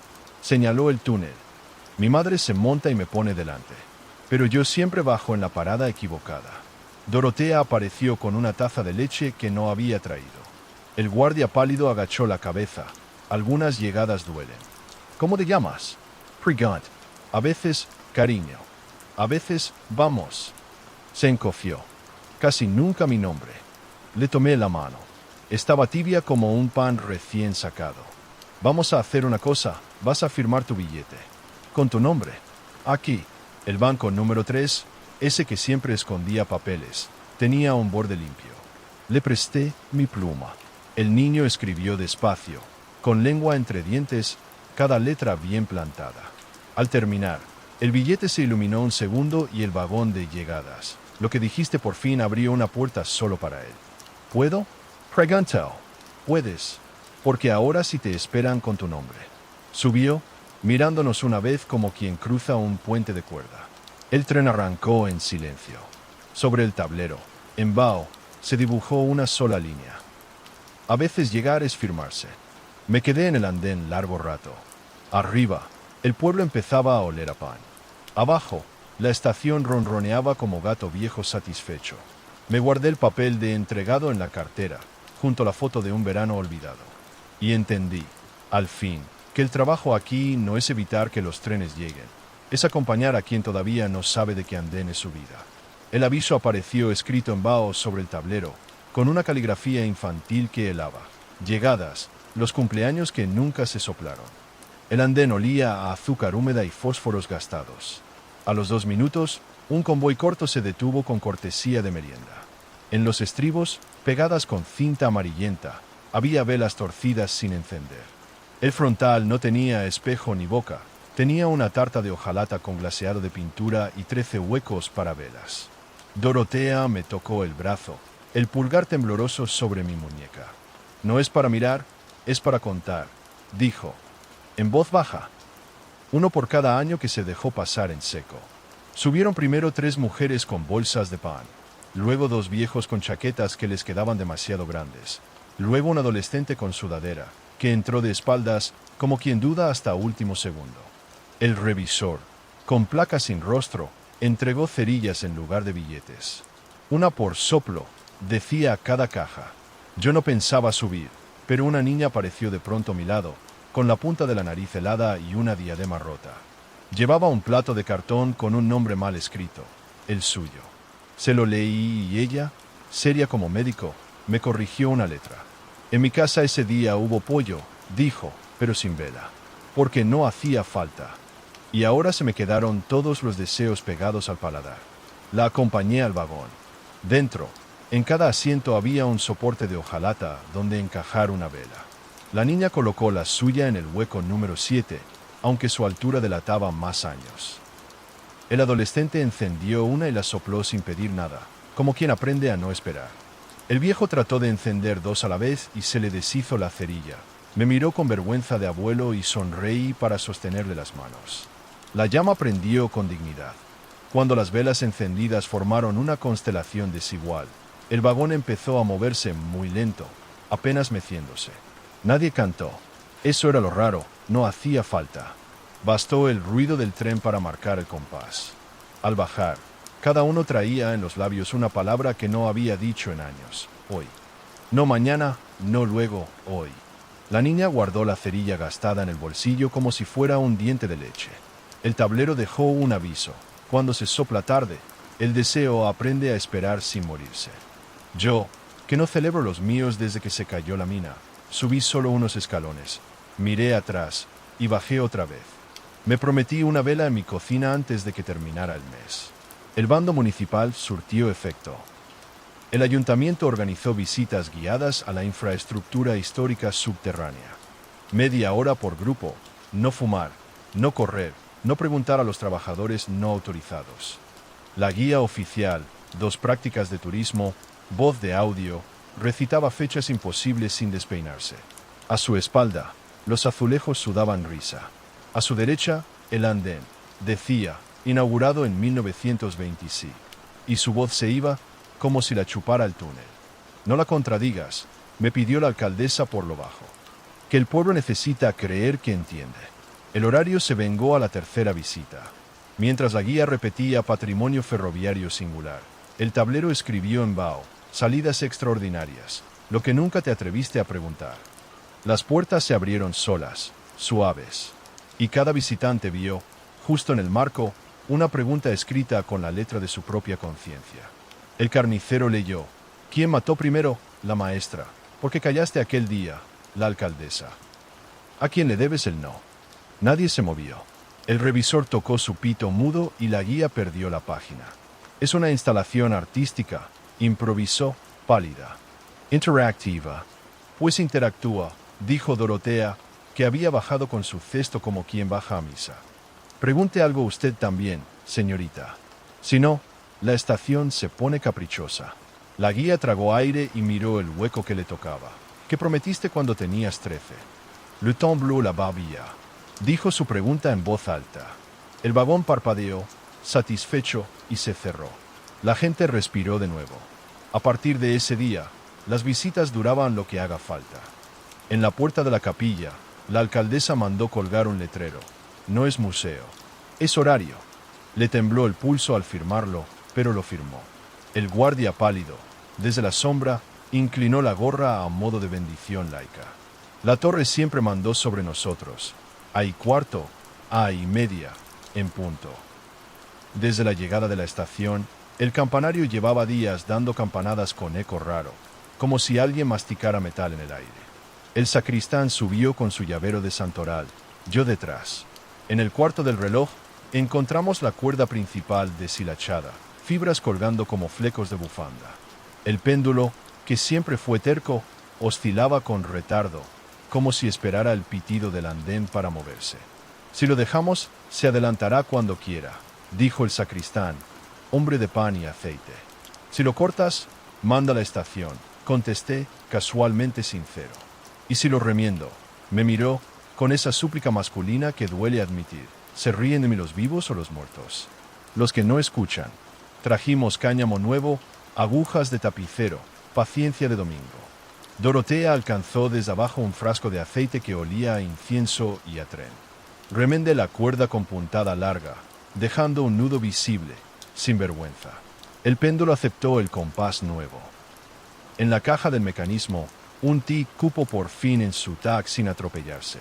Señaló el túnel. Mi madre se monta y me pone delante. Pero yo siempre bajo en la parada equivocada. Dorotea apareció con una taza de leche que no había traído. El guardia pálido agachó la cabeza. Algunas llegadas duelen. ¿Cómo te llamas? Pregant. A veces, cariño. A veces, vamos. Se encogió. Casi nunca mi nombre. Le tomé la mano. Estaba tibia como un pan recién sacado. Vamos a hacer una cosa. Vas a firmar tu billete. Con tu nombre. Aquí. El banco número 3, ese que siempre escondía papeles, tenía un borde limpio. Le presté mi pluma. El niño escribió despacio, con lengua entre dientes, cada letra bien plantada. Al terminar, el billete se iluminó un segundo y el vagón de llegadas. Lo que dijiste por fin abrió una puerta solo para él. ¿Puedo? Preguntó. Puedes, porque ahora sí te esperan con tu nombre. Subió, mirándonos una vez como quien cruza un puente de cuerda. El tren arrancó en silencio. Sobre el tablero, en vaho, se dibujó una sola línea. A veces llegar es firmarse. Me quedé en el andén largo rato. Arriba, el pueblo empezaba a oler a pan. Abajo, la estación ronroneaba como gato viejo satisfecho. Me guardé el papel de entregado en la cartera, junto a la foto de un verano olvidado. Y entendí, al fin, que el trabajo aquí no es evitar que los trenes lleguen, es acompañar a quien todavía no sabe de qué andén es su vida. El aviso apareció escrito en vaho sobre el tablero, con una caligrafía infantil que helaba. Llegadas, los cumpleaños que nunca se soplaron. El andén olía a azúcar húmeda y fósforos gastados. A los 2 minutos, un convoy corto se detuvo con cortesía de merienda. En los estribos, pegadas con cinta amarillenta, había velas torcidas sin encender. El frontal no tenía espejo ni boca, tenía una tarta de hojalata con glaseado de pintura y 13 huecos para velas. Dorotea me tocó el brazo, el pulgar tembloroso sobre mi muñeca. No es para mirar, es para contar, dijo. en voz baja. Uno por cada año que se dejó pasar en seco. Subieron primero 3 mujeres con bolsas de pan, luego 2 viejos con chaquetas que les quedaban demasiado grandes, luego un adolescente con sudadera, que entró de espaldas, como quien duda hasta último segundo. El revisor, con placa sin rostro, entregó cerillas en lugar de billetes. Una por soplo, decía a cada caja. Yo no pensaba subir, pero una niña apareció de pronto a mi lado, con la punta de la nariz helada y una diadema rota. Llevaba un plato de cartón con un nombre mal escrito, el suyo. Se lo leí y ella, seria como médico, me corrigió una letra. En mi casa ese día hubo pollo, dijo, pero sin vela, porque no hacía falta. Y ahora se me quedaron todos los deseos pegados al paladar. La acompañé al vagón. Dentro, en cada asiento había un soporte de hojalata donde encajar una vela. La niña colocó la suya en el hueco número 7, aunque su altura delataba más años. El adolescente encendió una y la sopló sin pedir nada, como quien aprende a no esperar. El viejo trató de encender 2 a la vez y se le deshizo la cerilla. Me miró con vergüenza de abuelo y sonreí para sostenerle las manos. La llama prendió con dignidad. Cuando las velas encendidas formaron una constelación desigual, el vagón empezó a moverse muy lento, apenas meciéndose. Nadie cantó. Eso era lo raro, no hacía falta. Bastó el ruido del tren para marcar el compás. Al bajar, cada uno traía en los labios una palabra que no había dicho en años. Hoy. No mañana, no luego, hoy. La niña guardó la cerilla gastada en el bolsillo como si fuera un diente de leche. El tablero dejó un aviso. Cuando se sopla tarde, el deseo aprende a esperar sin morirse. Yo, que no celebro los míos desde que se cayó la mina, subí solo unos escalones, miré atrás y bajé otra vez. Me prometí una vela en mi cocina antes de que terminara el mes. El bando municipal surtió efecto. El ayuntamiento organizó visitas guiadas a la infraestructura histórica subterránea. Media hora por grupo, no fumar, no correr, no preguntar a los trabajadores no autorizados. La guía oficial, 2 prácticas de turismo, voz de audio, recitaba fechas imposibles sin despeinarse. A su espalda, los azulejos sudaban risa. A su derecha, el andén, decía, inaugurado en 1925. Y su voz se iba, como si la chupara el túnel. No la contradigas, me pidió la alcaldesa por lo bajo. Que el pueblo necesita creer que entiende. El horario se vengó a la 3ª visita. Mientras la guía repetía patrimonio ferroviario singular, el tablero escribió en vaho, salidas extraordinarias, lo que nunca te atreviste a preguntar. Las puertas se abrieron solas, suaves, y cada visitante vio, justo en el marco, una pregunta escrita con la letra de su propia conciencia. El carnicero leyó: ¿Quién mató primero? La maestra. ¿Por qué callaste aquel día? La alcaldesa. ¿A quién le debes el no? Nadie se movió. El revisor tocó su pito mudo y la guía perdió la página. Es una instalación artística, improvisó, pálida. Interactiva. Pues interactúa, dijo Dorotea, que había bajado con su cesto como quien baja a misa. Pregunte algo usted también, señorita. Si no, la estación se pone caprichosa. La guía tragó aire y miró el hueco que le tocaba. ¿Qué prometiste cuando tenías 13? Le temps bleu la barbilla. Dijo su pregunta en voz alta. El vagón parpadeó, satisfecho, y se cerró. La gente respiró de nuevo. A partir de ese día, las visitas duraban lo que haga falta. En la puerta de la capilla, la alcaldesa mandó colgar un letrero. No es museo. Es horario. Le tembló el pulso al firmarlo, pero lo firmó. El guardia pálido, desde la sombra, inclinó la gorra a modo de bendición laica. La torre siempre mandó sobre nosotros. Hay 1:15, A:30, en punto. Desde la llegada de la estación, el campanario llevaba días dando campanadas con eco raro, como si alguien masticara metal en el aire. El sacristán subió con su llavero de santoral, yo detrás. En el cuarto del reloj, encontramos la cuerda principal deshilachada, fibras colgando como flecos de bufanda. El péndulo, que siempre fue terco, oscilaba con retardo, como si esperara el pitido del andén para moverse. Si lo dejamos, se adelantará cuando quiera, dijo el sacristán, hombre de pan y aceite. Si lo cortas, manda a la estación, contesté, casualmente sincero. ¿Y si lo remiendo? Me miró, con esa súplica masculina que duele admitir. ¿Se ríen de mí los vivos o los muertos? Los que no escuchan. Trajimos cáñamo nuevo, agujas de tapicero, paciencia de domingo. Dorotea alcanzó desde abajo un frasco de aceite que olía a incienso y a tren. Remende la cuerda con puntada larga, dejando un nudo visible, sin vergüenza. El péndulo aceptó el compás nuevo. En la caja del mecanismo, un T cupo por fin en su tag sin atropellarse.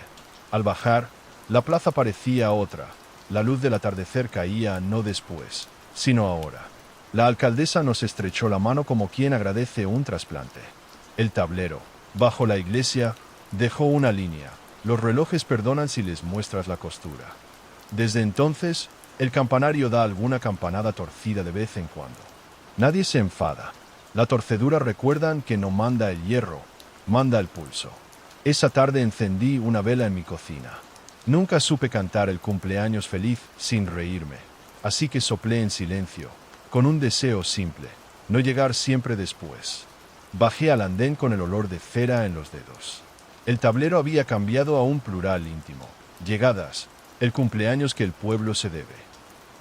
Al bajar, la plaza parecía otra. La luz del atardecer caía no después, sino ahora. La alcaldesa nos estrechó la mano como quien agradece un trasplante. El tablero, bajo la iglesia, dejó una línea. Los relojes perdonan si les muestras la costura. Desde entonces, el campanario da alguna campanada torcida de vez en cuando. Nadie se enfada. La torcedura recuerdan que no manda el hierro, manda el pulso. Esa tarde encendí una vela en mi cocina. Nunca supe cantar el cumpleaños feliz sin reírme, así que soplé en silencio, con un deseo simple, no llegar siempre después. Bajé al andén con el olor de cera en los dedos. El tablero había cambiado a un plural íntimo. Llegadas, el cumpleaños que el pueblo se debe.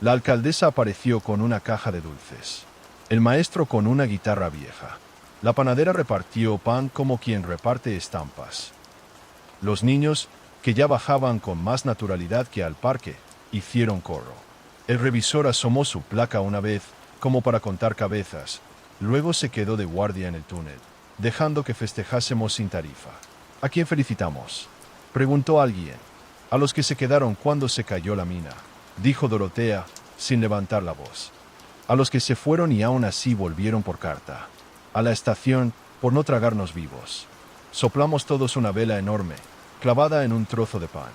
La alcaldesa apareció con una caja de dulces. El maestro con una guitarra vieja. La panadera repartió pan como quien reparte estampas. Los niños, que ya bajaban con más naturalidad que al parque, hicieron coro. El revisor asomó su placa una vez, como para contar cabezas. Luego se quedó de guardia en el túnel, dejando que festejásemos sin tarifa. ¿A quién felicitamos?, preguntó alguien. A los que se quedaron cuando se cayó la mina, dijo Dorotea, sin levantar la voz. A los que se fueron y aún así volvieron por carta. A la estación, por no tragarnos vivos. Soplamos todos una vela enorme, clavada en un trozo de pan.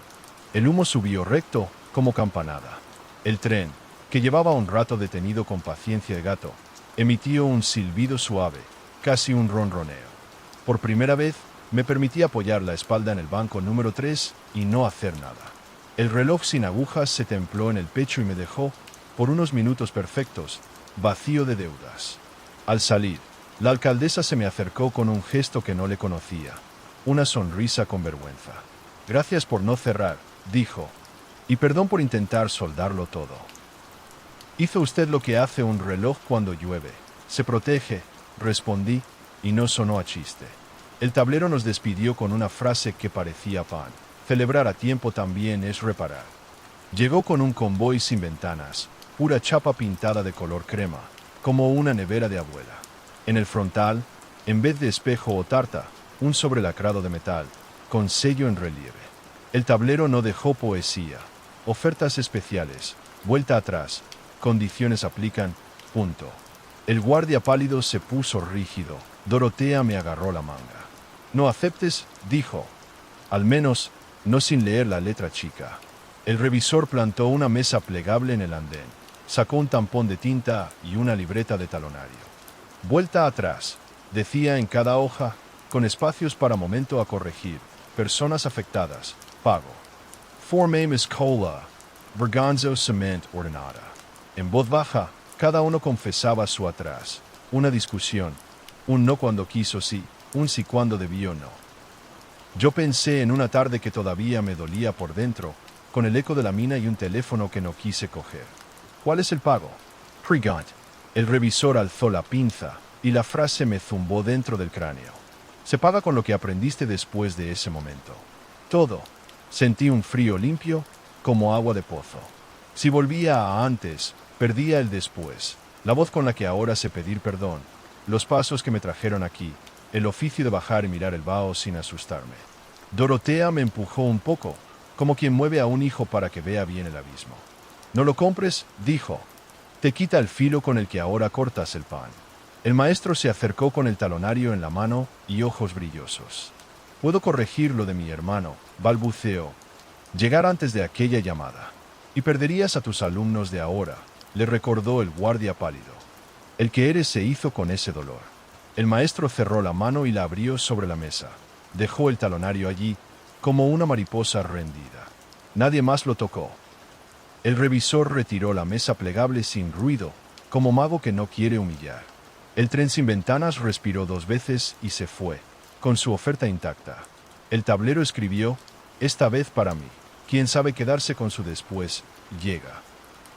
El humo subió recto, como campanada. El tren, que llevaba un rato detenido con paciencia de gato, emitió un silbido suave, casi un ronroneo. Por primera vez, me permití apoyar la espalda en el banco número 3 y no hacer nada. El reloj sin agujas se templó en el pecho y me dejó, por unos minutos perfectos, vacío de deudas. Al salir, la alcaldesa se me acercó con un gesto que no le conocía, una sonrisa con vergüenza. Gracias por no cerrar, dijo, y perdón por intentar soldarlo todo. Hizo usted lo que hace un reloj cuando llueve. Se protege, respondí, y no sonó a chiste. El tablero nos despidió con una frase que parecía pan. Celebrar a tiempo también es reparar. Llegó con un convoy sin ventanas, pura chapa pintada de color crema, como una nevera de abuela. En el frontal, en vez de espejo o tarta, un sobrelacrado de metal, con sello en relieve. El tablero no dejó poesía. Ofertas especiales, vuelta atrás, condiciones aplican, punto. El guardia pálido se puso rígido. Dorotea me agarró la manga. No aceptes, dijo. Al menos, no sin leer la letra chica. El revisor plantó una mesa plegable en el andén. Sacó un tampón de tinta y una libreta de talonario. Vuelta atrás, decía en cada hoja, con espacios para momento a corregir. Personas afectadas, pago. Formamus cola, Verganzo cement ordenada. En voz baja, cada uno confesaba su atrás. Una discusión. Un no cuando quiso sí, un sí cuando debió no. Yo pensé en una tarde que todavía me dolía por dentro, con el eco de la mina y un teléfono que no quise coger. ¿Cuál es el pago? Pregant. El revisor alzó la pinza, y la frase me zumbó dentro del cráneo. Se paga con lo que aprendiste después de ese momento. Todo. Sentí un frío limpio, como agua de pozo. Si volvía a antes, perdía el después, la voz con la que ahora sé pedir perdón, los pasos que me trajeron aquí, el oficio de bajar y mirar el vaho sin asustarme. Dorotea me empujó un poco, como quien mueve a un hijo para que vea bien el abismo. No lo compres, dijo. Te quita el filo con el que ahora cortas el pan. El maestro se acercó con el talonario en la mano y ojos brillosos. Puedo corregir lo de mi hermano, balbuceó. Llegar antes de aquella llamada. Y perderías a tus alumnos de ahora, le recordó el guardia pálido. El que eres se hizo con ese dolor. El maestro cerró la mano y la abrió sobre la mesa. Dejó el talonario allí, como una mariposa rendida. Nadie más lo tocó. El revisor retiró la mesa plegable sin ruido, como mago que no quiere humillar. El tren sin ventanas respiró 2 veces y se fue, con su oferta intacta. El tablero escribió, Esta vez para mí. Quien sabe quedarse con su después, llega.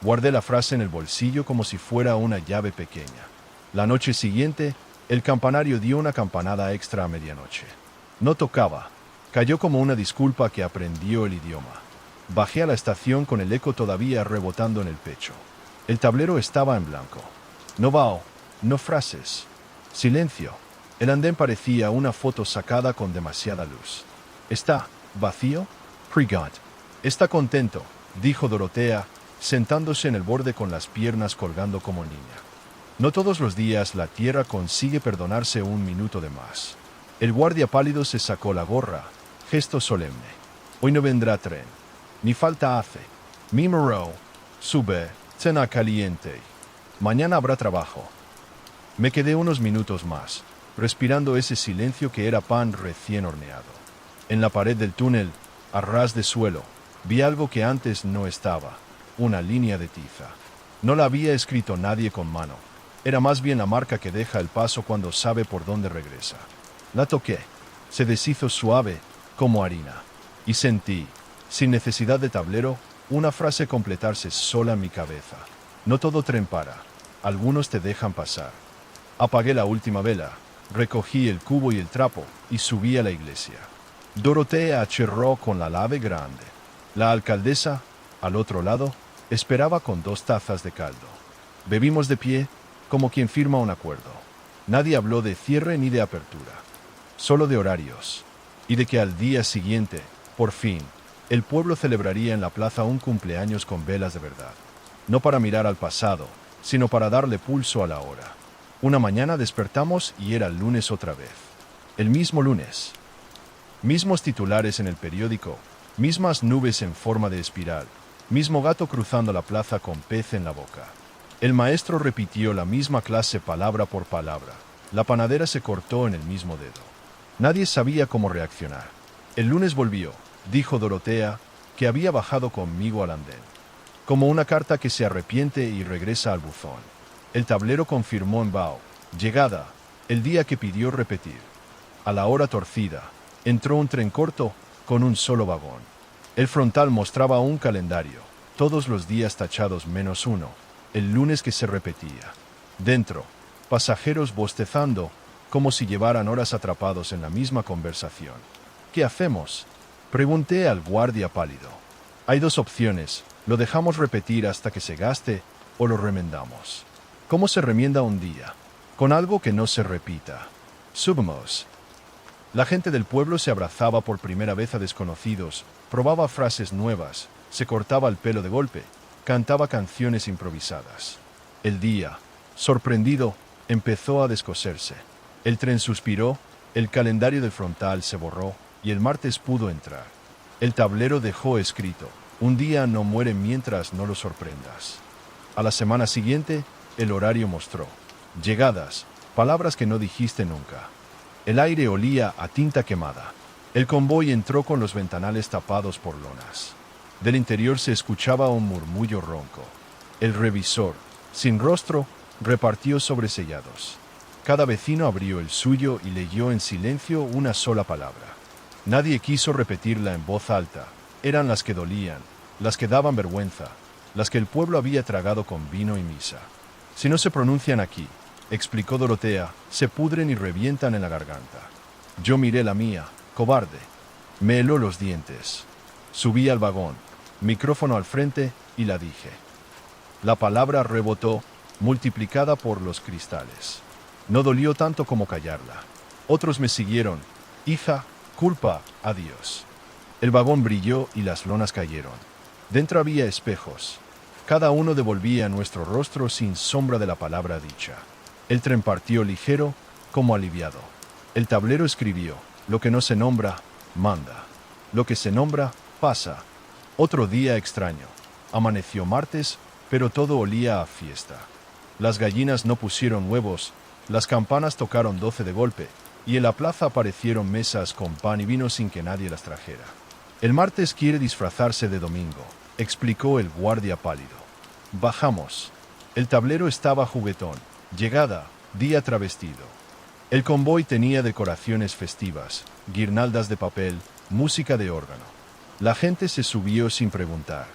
Guardé la frase en el bolsillo como si fuera una llave pequeña. La noche siguiente, el campanario dio una campanada extra a medianoche. No tocaba. Cayó como una disculpa que aprendió el idioma. Bajé a la estación con el eco todavía rebotando en el pecho. El tablero estaba en blanco. No vao, no frases. Silencio. El andén parecía una foto sacada con demasiada luz. ¿Está vacío? Prigat. Está contento, dijo Dorotea, sentándose en el borde con las piernas colgando como niña. No todos los días la tierra consigue perdonarse un minuto de más. El guardia pálido se sacó la gorra, gesto solemne. Hoy no vendrá tren. Ni falta hace. Mi morro. Sube, cena caliente. Mañana habrá trabajo. Me quedé unos minutos más, respirando ese silencio que era pan recién horneado. En la pared del túnel, a ras de suelo, vi algo que antes no estaba, una línea de tiza. No la había escrito nadie con mano. Era más bien la marca que deja el paso cuando sabe por dónde regresa. La toqué. Se deshizo suave, como harina. Y sentí, sin necesidad de tablero, una frase completarse sola en mi cabeza. No todo tren para. Algunos te dejan pasar. Apagué la última vela, recogí el cubo y el trapo y subí a la iglesia. Dorotea acherró con la lave grande. La alcaldesa, al otro lado, esperaba con 2 tazas de caldo. Bebimos de pie, como quien firma un acuerdo. Nadie habló de cierre ni de apertura, solo de horarios, y de que al día siguiente, por fin, el pueblo celebraría en la plaza un cumpleaños con velas de verdad. No para mirar al pasado, sino para darle pulso a la hora. Una mañana despertamos y era lunes otra vez. El mismo lunes. Mismos titulares en el periódico, mismas nubes en forma de espiral, mismo gato cruzando la plaza con pez en la boca. El maestro repitió la misma clase palabra por palabra. La panadera se cortó en el mismo dedo. Nadie sabía cómo reaccionar. El lunes volvió, dijo Dorotea, que había bajado conmigo al andén. Como una carta que se arrepiente y regresa al buzón. El tablero confirmó en Bao, llegada, el día que pidió repetir. A la hora torcida, entró un tren corto, con un solo vagón. El frontal mostraba un calendario, todos los días tachados menos uno, el lunes que se repetía. Dentro, pasajeros bostezando, como si llevaran horas atrapados en la misma conversación. ¿Qué hacemos?, pregunté al guardia pálido. Hay 2 opciones, lo dejamos repetir hasta que se gaste, o lo remendamos. ¿Cómo se remienda un día? Con algo que no se repita. Subamos. La gente del pueblo se abrazaba por primera vez a desconocidos, probaba frases nuevas, se cortaba el pelo de golpe, cantaba canciones improvisadas. El día, sorprendido, empezó a descoserse. El tren suspiró, el calendario del frontal se borró, y el martes pudo entrar. El tablero dejó escrito: un día no muere mientras no lo sorprendas. A la semana siguiente, el horario mostró llegadas, palabras que no dijiste nunca. El aire olía a tinta quemada. El convoy entró con los ventanales tapados por lonas. Del interior se escuchaba un murmullo ronco. El revisor, sin rostro, repartió sobresellados. Cada vecino abrió el suyo y leyó en silencio una sola palabra. Nadie quiso repetirla en voz alta. Eran las que dolían, las que daban vergüenza, las que el pueblo había tragado con vino y misa. Si no se pronuncian aquí, explicó Dorotea, se pudren y revientan en la garganta. Yo miré la mía, cobarde. Me heló los dientes. Subí al vagón, micrófono al frente, y la dije. La palabra rebotó, multiplicada por los cristales. No dolió tanto como callarla. Otros me siguieron. Hija, culpa, adiós. El vagón brilló y las lonas cayeron. Dentro había espejos. Cada uno devolvía nuestro rostro sin sombra de la palabra dicha. El tren partió ligero, como aliviado. El tablero escribió: lo que no se nombra, manda. Lo que se nombra, pasa. Otro día extraño. Amaneció martes, pero todo olía a fiesta. Las gallinas no pusieron huevos, las campanas tocaron 12 de golpe, y en la plaza aparecieron mesas con pan y vino sin que nadie las trajera. El martes quiere disfrazarse de domingo, explicó el guardia pálido. Bajamos. El tablero estaba juguetón. Llegada, día travestido. El convoy tenía decoraciones festivas, guirnaldas de papel, música de órgano. La gente se subió sin preguntar.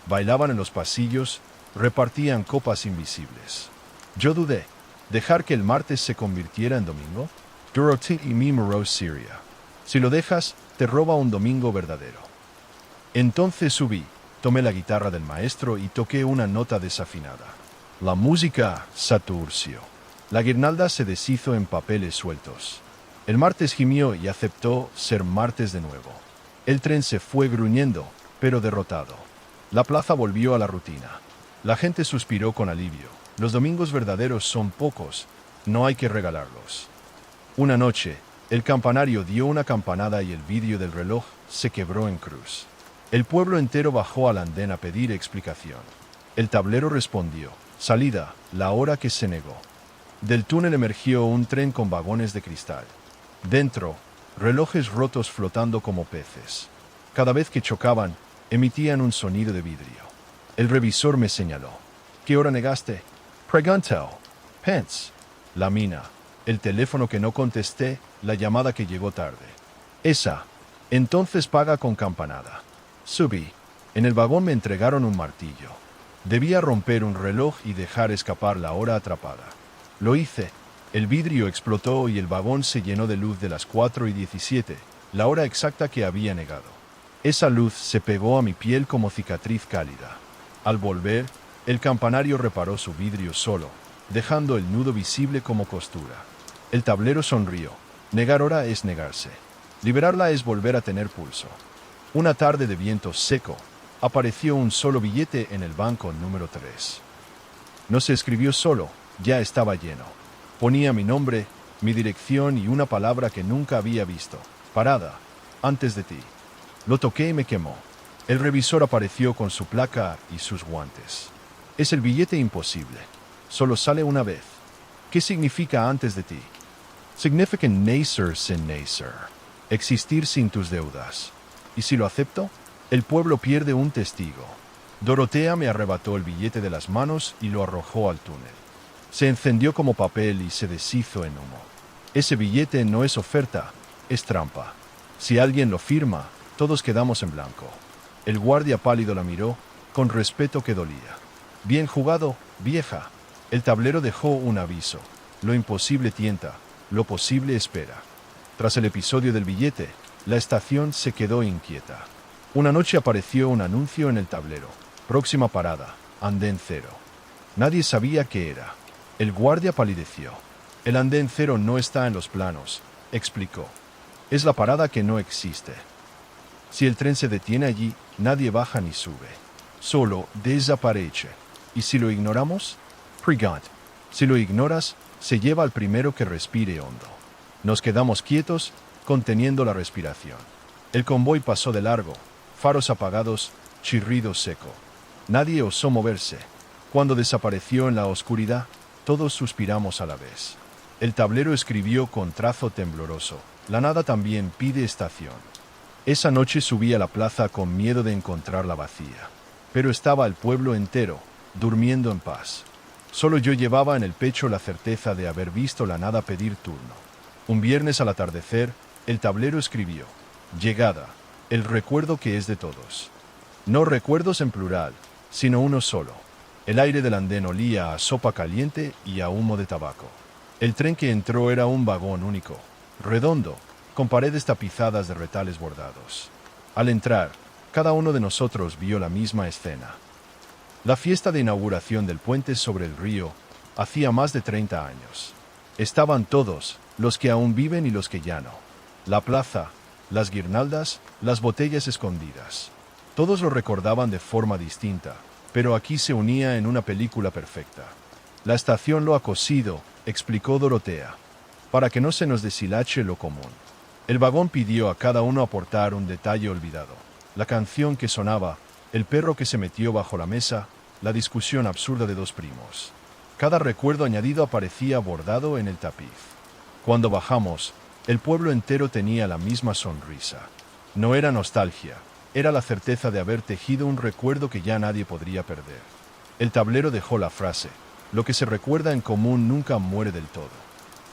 Bailaban en los pasillos, repartían copas invisibles. Yo dudé. ¿Dejar que el martes se convirtiera en domingo? Dorothy y Mimi Rose Syria. Si lo dejas, te roba un domingo verdadero. Entonces subí, tomé la guitarra del maestro y toqué una nota desafinada. La música saturció. La guirnalda se deshizo en papeles sueltos. El martes gimió y aceptó ser martes de nuevo. El tren se fue gruñendo, pero derrotado. La plaza volvió a la rutina. La gente suspiró con alivio. Los domingos verdaderos son pocos, no hay que regalarlos. Una noche, el campanario dio una campanada y el vidrio del reloj se quebró en cruz. El pueblo entero bajó al andén a pedir explicación. El tablero respondió: salida, la hora que se negó. Del túnel emergió un tren con vagones de cristal. Dentro, relojes rotos flotando como peces. Cada vez que chocaban, emitían un sonido de vidrio. El revisor me señaló. ¿Qué hora negaste? Preguntó. Pence. La mina. El teléfono que no contesté, la llamada que llegó tarde. Esa. Entonces paga con campanada. Subí. En el vagón me entregaron un martillo. Debía romper un reloj y dejar escapar la hora atrapada. Lo hice. El vidrio explotó y el vagón se llenó de luz de las 4:17, la hora exacta que había negado. Esa luz se pegó a mi piel como cicatriz cálida. Al volver, el campanario reparó su vidrio solo, dejando el nudo visible como costura. El tablero sonrió. Negar hora es negarse. Liberarla es volver a tener pulso. Una tarde de viento seco, apareció un solo billete en el banco número 3. No se escribió solo, ya estaba lleno. Ponía mi nombre, mi dirección y una palabra que nunca había visto. Parada, antes de ti. Lo toqué y me quemó. El revisor apareció con su placa y sus guantes. Es el billete imposible. Solo sale una vez. ¿Qué significa antes de ti? Significa nacer sin nacer. Existir sin tus deudas. ¿Y si lo acepto? El pueblo pierde un testigo. Dorotea me arrebató el billete de las manos y lo arrojó al túnel. Se encendió como papel y se deshizo en humo. Ese billete no es oferta, es trampa. Si alguien lo firma, todos quedamos en blanco. El guardia pálido la miró, con respeto que dolía. Bien jugado, vieja. El tablero dejó un aviso. Lo imposible tienta, lo posible espera. Tras el episodio del billete, la estación se quedó inquieta. Una noche apareció un anuncio en el tablero. Próxima parada, andén 0. Nadie sabía qué era. El guardia palideció. El andén 0 no está en los planos, explicó. Es la parada que no existe. Si el tren se detiene allí, nadie baja ni sube. Solo desaparece. ¿Y si lo ignoramos? Pregunt. Si lo ignoras, se lleva al primero que respire hondo. Nos quedamos quietos, conteniendo la respiración. El convoy pasó de largo, faros apagados, chirrido seco. Nadie osó moverse. Cuando desapareció en la oscuridad, todos suspiramos a la vez. El tablero escribió con trazo tembloroso: la nada también pide estación. Esa noche subí a la plaza con miedo de encontrarla vacía. Pero estaba el pueblo entero, durmiendo en paz. Solo yo llevaba en el pecho la certeza de haber visto la nada pedir turno. Un viernes al atardecer, el tablero escribió: llegada, el recuerdo que es de todos. No recuerdos en plural, sino uno solo. El aire del andén olía a sopa caliente y a humo de tabaco. El tren que entró era un vagón único, redondo, con paredes tapizadas de retales bordados. Al entrar, cada uno de nosotros vio la misma escena. La fiesta de inauguración del puente sobre el río hacía más de 30 años. Estaban todos, los que aún viven y los que ya no. La plaza, las guirnaldas, las botellas escondidas. Todos lo recordaban de forma distinta, pero aquí se unía en una película perfecta. La estación lo ha cosido, explicó Dorotea, para que no se nos deshilache lo común. El vagón pidió a cada uno aportar un detalle olvidado. La canción que sonaba, el perro que se metió bajo la mesa, la discusión absurda de dos primos. Cada recuerdo añadido aparecía bordado en el tapiz. Cuando bajamos, el pueblo entero tenía la misma sonrisa. No era nostalgia, era la certeza de haber tejido un recuerdo que ya nadie podría perder. El tablero dejó la frase: lo que se recuerda en común nunca muere del todo.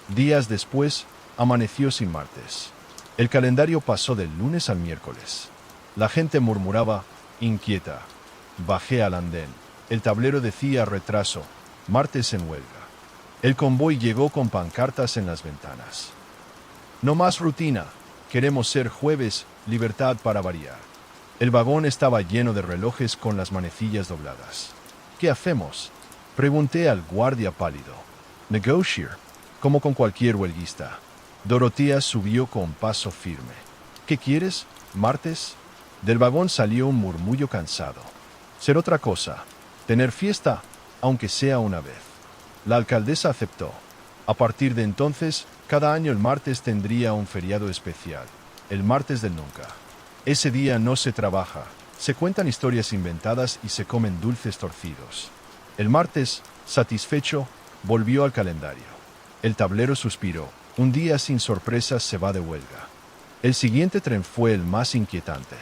Días después, amaneció sin martes. El calendario pasó del lunes al miércoles. La gente murmuraba, inquieta. Bajé al andén. El tablero decía retraso, martes en huelga. El convoy llegó con pancartas en las ventanas. No más rutina, queremos ser jueves, libertad para variar. El vagón estaba lleno de relojes con las manecillas dobladas. ¿Qué hacemos?, pregunté al guardia pálido. Negotiar, como con cualquier huelguista. Dorotea subió con paso firme. ¿Qué quieres, martes? Del vagón salió un murmullo cansado. Ser otra cosa, tener fiesta, aunque sea una vez. La alcaldesa aceptó. A partir de entonces, cada año el martes tendría un feriado especial, el martes del nunca. Ese día no se trabaja, se cuentan historias inventadas y se comen dulces torcidos. El martes, satisfecho, volvió al calendario. El tablero suspiró. Un día sin sorpresas se va de huelga. El siguiente tren fue el más inquietante.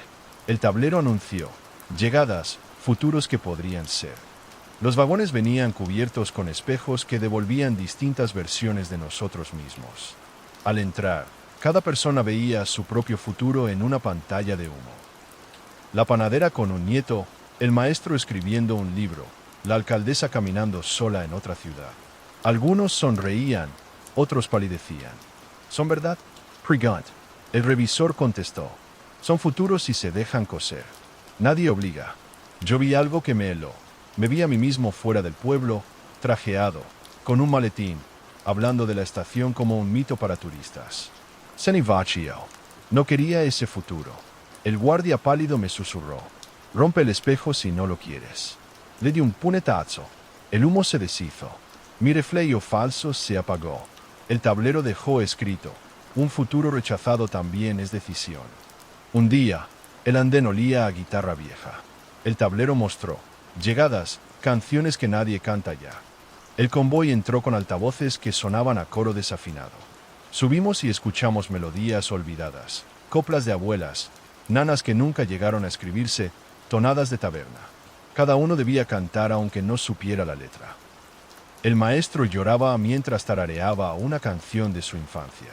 El tablero anunció llegadas, futuros que podrían ser. Los vagones venían cubiertos con espejos que devolvían distintas versiones de nosotros mismos. Al entrar, cada persona veía su propio futuro en una pantalla de humo. La panadera con un nieto, el maestro escribiendo un libro, la alcaldesa caminando sola en otra ciudad. Algunos sonreían, otros palidecían. ¿Son verdad? Pregant. El revisor contestó. Son futuros y se dejan coser. Nadie obliga. Yo vi algo que me heló. Me vi a mí mismo fuera del pueblo, trajeado, con un maletín, hablando de la estación como un mito para turistas. Se ne vacío. No quería ese futuro. El guardia pálido me susurró. Rompe el espejo si no lo quieres. Le di un puñetazo. El humo se deshizo. Mi reflejo falso se apagó. El tablero dejó escrito. Un futuro rechazado también es decisión. Un día, el andén olía a guitarra vieja. El tablero mostró. Llegadas, canciones que nadie canta ya. El convoy entró con altavoces que sonaban a coro desafinado. Subimos y escuchamos melodías olvidadas, coplas de abuelas, nanas que nunca llegaron a escribirse, tonadas de taberna. Cada uno debía cantar aunque no supiera la letra. El maestro lloraba mientras tarareaba una canción de su infancia.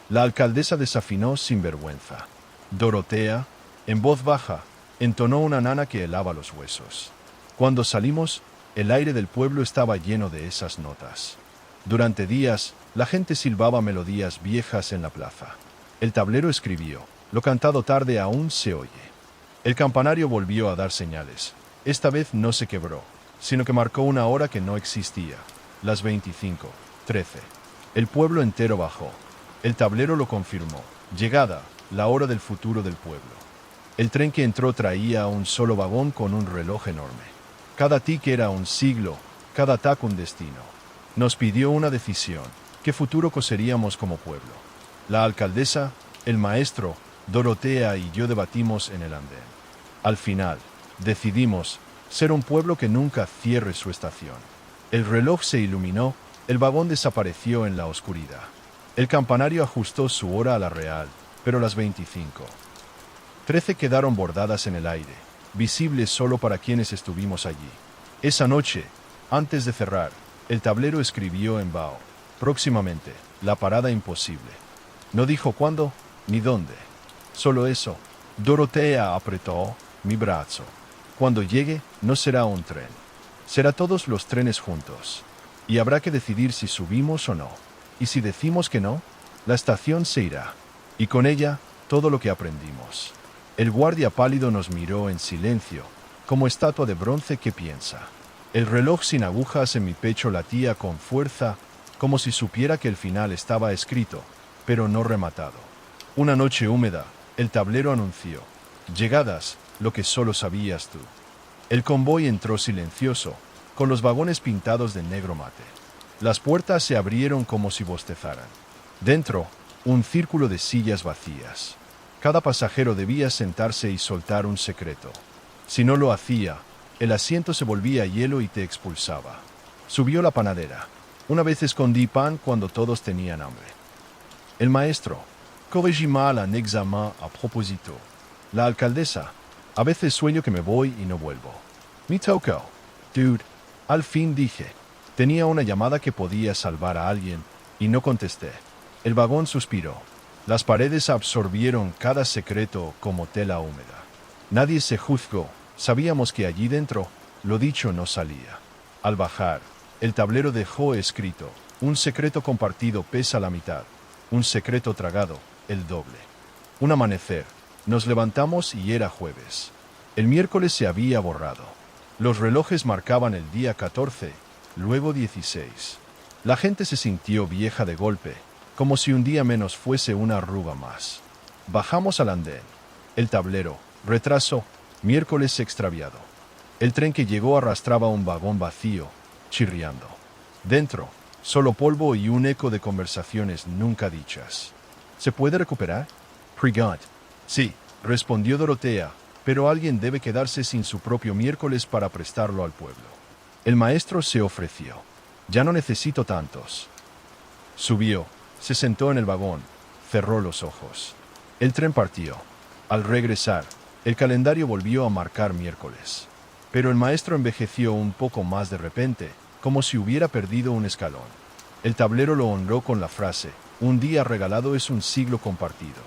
La alcaldesa desafinó sin vergüenza. Dorotea, en voz baja, entonó una nana que helaba los huesos. Cuando salimos, el aire del pueblo estaba lleno de esas notas. Durante días, la gente silbaba melodías viejas en la plaza. El tablero escribió, lo cantado tarde aún se oye. El campanario volvió a dar señales. Esta vez no se quebró, sino que marcó una hora que no existía, las 25:13. El pueblo entero bajó. El tablero lo confirmó. Llegada, la hora del futuro del pueblo. El tren que entró traía un solo vagón con un reloj enorme. Cada tic era un siglo, cada tac un destino. Nos pidió una decisión. ¿Qué futuro coseríamos como pueblo? La alcaldesa, el maestro, Dorotea y yo debatimos en el andén. Al final, decidimos ser un pueblo que nunca cierre su estación. El reloj se iluminó, el vagón desapareció en la oscuridad. El campanario ajustó su hora a la real, pero las 25:13 quedaron bordadas en el aire, visibles solo para quienes estuvimos allí. Esa noche, antes de cerrar, el tablero escribió en vaho, próximamente, la parada imposible. No dijo cuándo ni dónde. Solo eso. Dorotea apretó mi brazo. Cuando llegue, no será un tren. Será todos los trenes juntos. Y habrá que decidir si subimos o no. Y si decimos que no, la estación se irá. Y con ella, todo lo que aprendimos. El guardia pálido nos miró en silencio, como estatua de bronce que piensa. El reloj sin agujas en mi pecho latía con fuerza, como si supiera que el final estaba escrito, pero no rematado. Una noche húmeda, el tablero anunció. Llegadas, lo que solo sabías tú. El convoy entró silencioso, con los vagones pintados de negro mate. Las puertas se abrieron como si bostezaran. Dentro, un círculo de sillas vacías. Cada pasajero debía sentarse y soltar un secreto. Si no lo hacía, el asiento se volvía hielo y te expulsaba. Subió la panadera. Una vez escondí pan cuando todos tenían hambre. El maestro. Corrigí mal un examen a propósito. La alcaldesa. A veces sueño que me voy y no vuelvo. Me tocó. Dude. Al fin dije. Tenía una llamada que podía salvar a alguien, y no contesté. El vagón suspiró. Las paredes absorbieron cada secreto como tela húmeda. Nadie se juzgó, sabíamos que allí dentro, lo dicho no salía. Al bajar, el tablero dejó escrito, un secreto compartido pesa la mitad, un secreto tragado, el doble. Un amanecer, nos levantamos y era jueves. El miércoles se había borrado. Los relojes marcaban el día 14, luego 16. La gente se sintió vieja de golpe, como si un día menos fuese una arruga más. Bajamos al andén. El tablero, retraso, miércoles extraviado. El tren que llegó arrastraba un vagón vacío, chirriando. Dentro, solo polvo y un eco de conversaciones nunca dichas. ¿Se puede recuperar? Pregunt. Sí, respondió Dorotea, pero alguien debe quedarse sin su propio miércoles para prestarlo al pueblo. El maestro se ofreció. Ya no necesito tantos. Subió, se sentó en el vagón, cerró los ojos. El tren partió. Al regresar, el calendario volvió a marcar miércoles. Pero el maestro envejeció un poco más de repente, como si hubiera perdido un escalón. El tablero lo honró con la frase, un día regalado es un siglo compartido.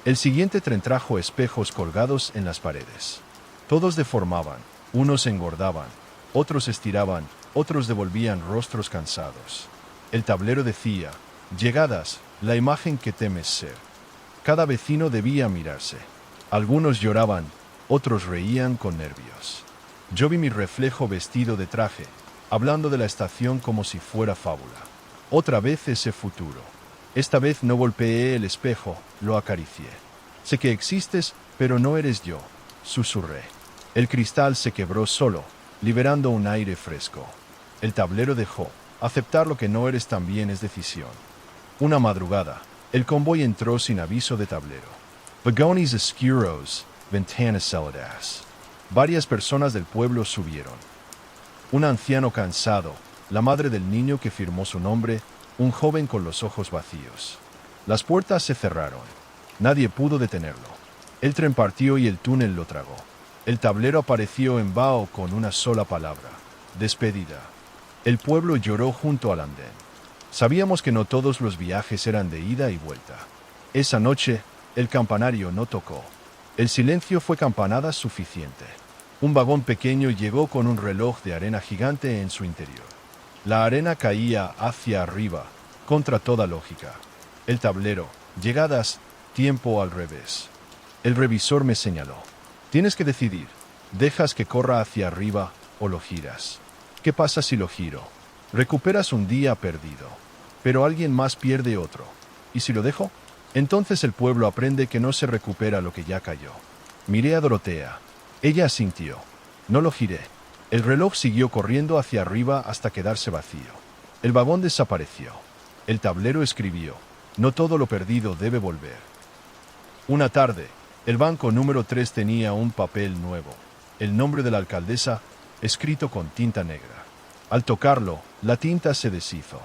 El siguiente tren trajo espejos colgados en las paredes. Todos deformaban, unos engordaban, otros estiraban, otros devolvían rostros cansados. El tablero decía, llegadas, la imagen que temes ser. Cada vecino debía mirarse. Algunos lloraban, otros reían con nervios. Yo vi mi reflejo vestido de traje, hablando de la estación como si fuera fábula. Otra vez ese futuro. Esta vez no golpeé el espejo, lo acaricié. Sé que existes, pero no eres yo, susurré. El cristal se quebró solo, liberando un aire fresco. El tablero dejó, aceptar lo que no eres también es decisión. Una madrugada, el convoy entró sin aviso de tablero. Vagones oscuros, ventanas celadas. Varias personas del pueblo subieron. Un anciano cansado, la madre del niño que firmó su nombre, un joven con los ojos vacíos. Las puertas se cerraron. Nadie pudo detenerlo. El tren partió y el túnel lo tragó. El tablero apareció en vaho con una sola palabra: despedida. El pueblo lloró junto al andén. Sabíamos que no todos los viajes eran de ida y vuelta. Esa noche, el campanario no tocó. El silencio fue campanada suficiente. Un vagón pequeño llegó con un reloj de arena gigante en su interior. La arena caía hacia arriba, contra toda lógica. El tablero, llegadas, tiempo al revés. El revisor me señaló. Tienes que decidir, ¿dejas que corra hacia arriba o lo giras? ¿Qué pasa si lo giro? Recuperas un día perdido, pero alguien más pierde otro. ¿Y si lo dejo? Entonces el pueblo aprende que no se recupera lo que ya cayó. Miré a Dorotea. Ella asintió. No lo giré. El reloj siguió corriendo hacia arriba hasta quedarse vacío. El vagón desapareció. El tablero escribió: no todo lo perdido debe volver. Una tarde, el banco número 3 tenía un papel nuevo, el nombre de la alcaldesa, escrito con tinta negra. Al tocarlo, la tinta se deshizo.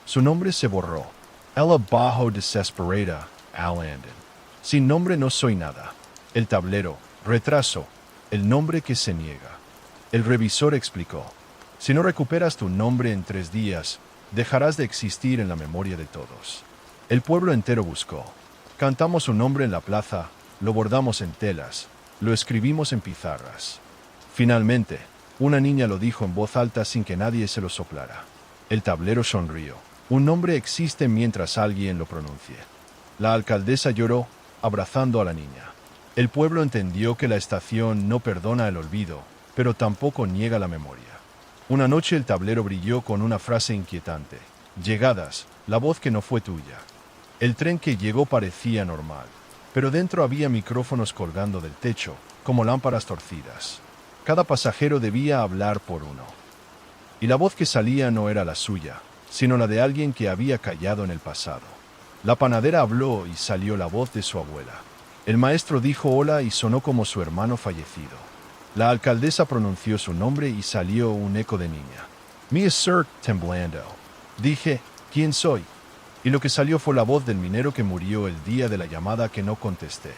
Su nombre se borró. Ella bajo desesperada, Al Anden. Sin nombre no soy nada. El tablero, retraso, el nombre que se niega. El revisor explicó: si no recuperas tu nombre en 3 días, dejarás de existir en la memoria de todos. El pueblo entero buscó. Cantamos su nombre en la plaza, lo bordamos en telas, lo escribimos en pizarras. Finalmente, una niña lo dijo en voz alta sin que nadie se lo soplara. El tablero sonrió. Un nombre existe mientras alguien lo pronuncie. La alcaldesa lloró, abrazando a la niña. El pueblo entendió que la estación no perdona el olvido, pero tampoco niega la memoria. Una noche el tablero brilló con una frase inquietante: llegadas, la voz que no fue tuya. El tren que llegó parecía normal, pero dentro había micrófonos colgando del techo, como lámparas torcidas. Cada pasajero debía hablar por uno. Y la voz que salía no era la suya, sino la de alguien que había callado en el pasado. La panadera habló y salió la voz de su abuela. El maestro dijo hola y sonó como su hermano fallecido. La alcaldesa pronunció su nombre y salió un eco de niña. Mi Sir, temblando. Dije, ¿quién soy? Y lo que salió fue la voz del minero que murió el día de la llamada que no contesté.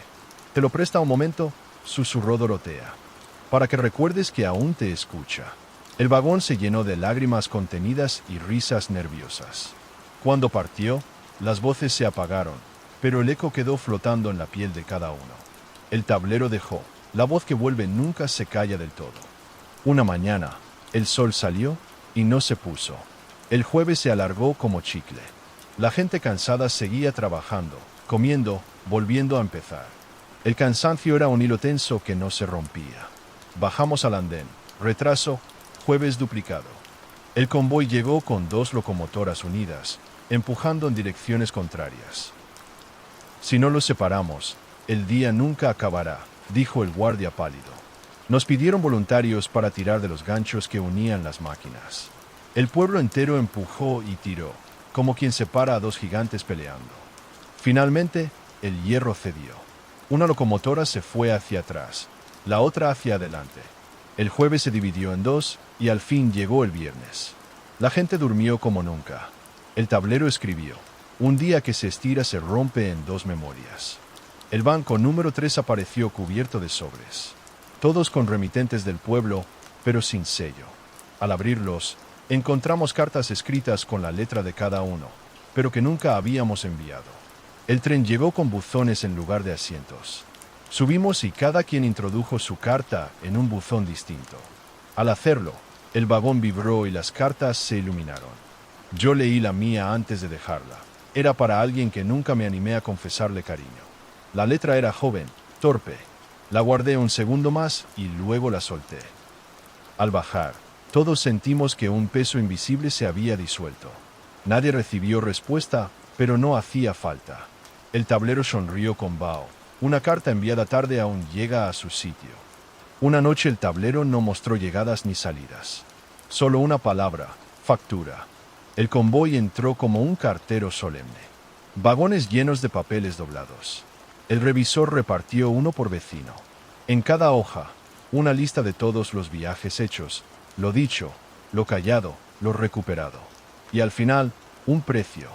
¿Te lo presta un momento?, susurró Dorotea. Para que recuerdes que aún te escucha. El vagón se llenó de lágrimas contenidas y risas nerviosas. Cuando partió, las voces se apagaron, pero el eco quedó flotando en la piel de cada uno. El tablero dejó. La voz que vuelve nunca se calla del todo. Una mañana, el sol salió y no se puso. El jueves se alargó como chicle. La gente cansada seguía trabajando, comiendo, volviendo a empezar. El cansancio era un hilo tenso que no se rompía. Bajamos al andén. Retraso, jueves duplicado. El convoy llegó con 2 locomotoras unidas, empujando en direcciones contrarias. Si no los separamos, el día nunca acabará, dijo el guardia pálido. Nos pidieron voluntarios para tirar de los ganchos que unían las máquinas. El pueblo entero empujó y tiró, como quien separa a 2 gigantes peleando. Finalmente, el hierro cedió. Una locomotora se fue hacia atrás, la otra hacia adelante. El jueves se dividió en 2 y al fin llegó el viernes. La gente durmió como nunca. El tablero escribió: un día que se estira se rompe en 2 memorias. El banco número 3 apareció cubierto de sobres. Todos con remitentes del pueblo, pero sin sello. Al abrirlos, encontramos cartas escritas con la letra de cada uno, pero que nunca habíamos enviado. El tren llegó con buzones en lugar de asientos. Subimos y cada quien introdujo su carta en un buzón distinto. Al hacerlo, el vagón vibró y las cartas se iluminaron. Yo leí la mía antes de dejarla. Era para alguien que nunca me animé a confesarle cariño. La letra era joven, torpe. La guardé un segundo más y luego la solté. Al bajar, todos sentimos que un peso invisible se había disuelto. Nadie recibió respuesta, pero no hacía falta. El tablero sonrió con vaho. Una carta enviada tarde aún llega a su sitio. Una noche el tablero no mostró llegadas ni salidas. Solo una palabra: factura. El convoy entró como un cartero solemne. Vagones llenos de papeles doblados. El revisor repartió uno por vecino. En cada hoja, una lista de todos los viajes hechos, lo dicho, lo callado, lo recuperado. Y al final, un precio.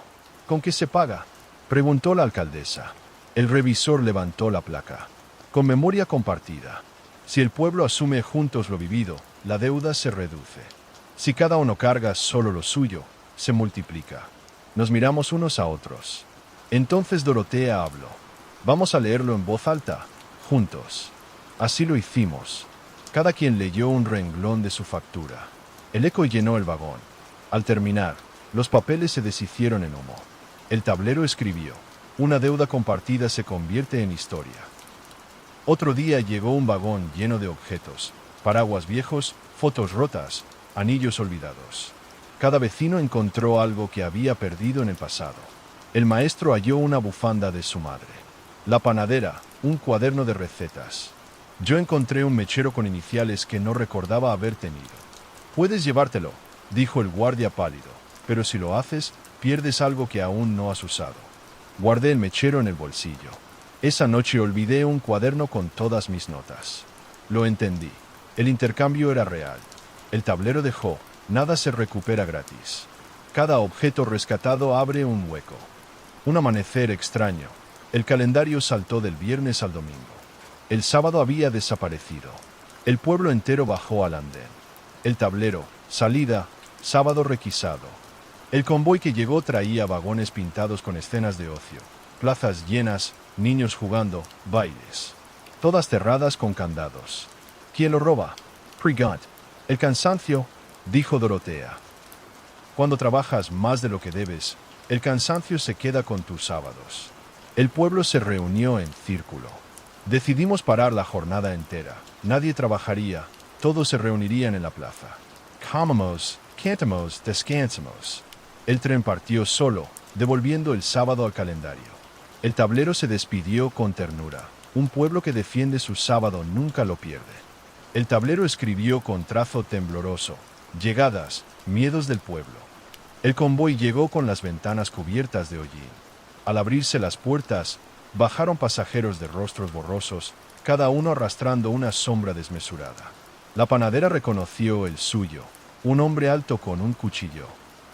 ¿Con qué se paga?, preguntó la alcaldesa. El revisor levantó la placa. Con memoria compartida. Si el pueblo asume juntos lo vivido, la deuda se reduce. Si cada uno carga solo lo suyo, se multiplica. Nos miramos unos a otros. Entonces Dorotea habló. Vamos a leerlo en voz alta, juntos. Así lo hicimos. Cada quien leyó un renglón de su factura. El eco llenó el vagón. Al terminar, los papeles se deshicieron en humo. El tablero escribió: una deuda compartida se convierte en historia. Otro día llegó un vagón lleno de objetos: paraguas viejos, fotos rotas, anillos olvidados. Cada vecino encontró algo que había perdido en el pasado. El maestro halló una bufanda de su madre. La panadera, un cuaderno de recetas. Yo encontré un mechero con iniciales que no recordaba haber tenido. Puedes llevártelo, dijo el guardia pálido, pero si lo haces, pierdes algo que aún no has usado. Guardé el mechero en el bolsillo. Esa noche olvidé un cuaderno con todas mis notas. Lo entendí. El intercambio era real. El tablero dejó: nada se recupera gratis. Cada objeto rescatado abre un hueco. Un amanecer extraño. El calendario saltó del viernes al domingo. El sábado había desaparecido. El pueblo entero bajó al andén. El tablero: salida, sábado requisado. El convoy que llegó traía vagones pintados con escenas de ocio, plazas llenas, niños jugando, bailes. Todas cerradas con candados. ¿Quién lo roba? Brigand. El cansancio, dijo Dorotea. Cuando trabajas más de lo que debes, el cansancio se queda con tus sábados. El pueblo se reunió en círculo. Decidimos parar la jornada entera. Nadie trabajaría, todos se reunirían en la plaza. Comamos, cantamos, descansamos. El tren partió solo, devolviendo el sábado al calendario. El tablero se despidió con ternura. Un pueblo que defiende su sábado nunca lo pierde. El tablero escribió con trazo tembloroso: llegadas, miedos del pueblo. El convoy llegó con las ventanas cubiertas de hollín. Al abrirse las puertas, bajaron pasajeros de rostros borrosos, cada uno arrastrando una sombra desmesurada. La panadera reconoció el suyo, un hombre alto con un cuchillo.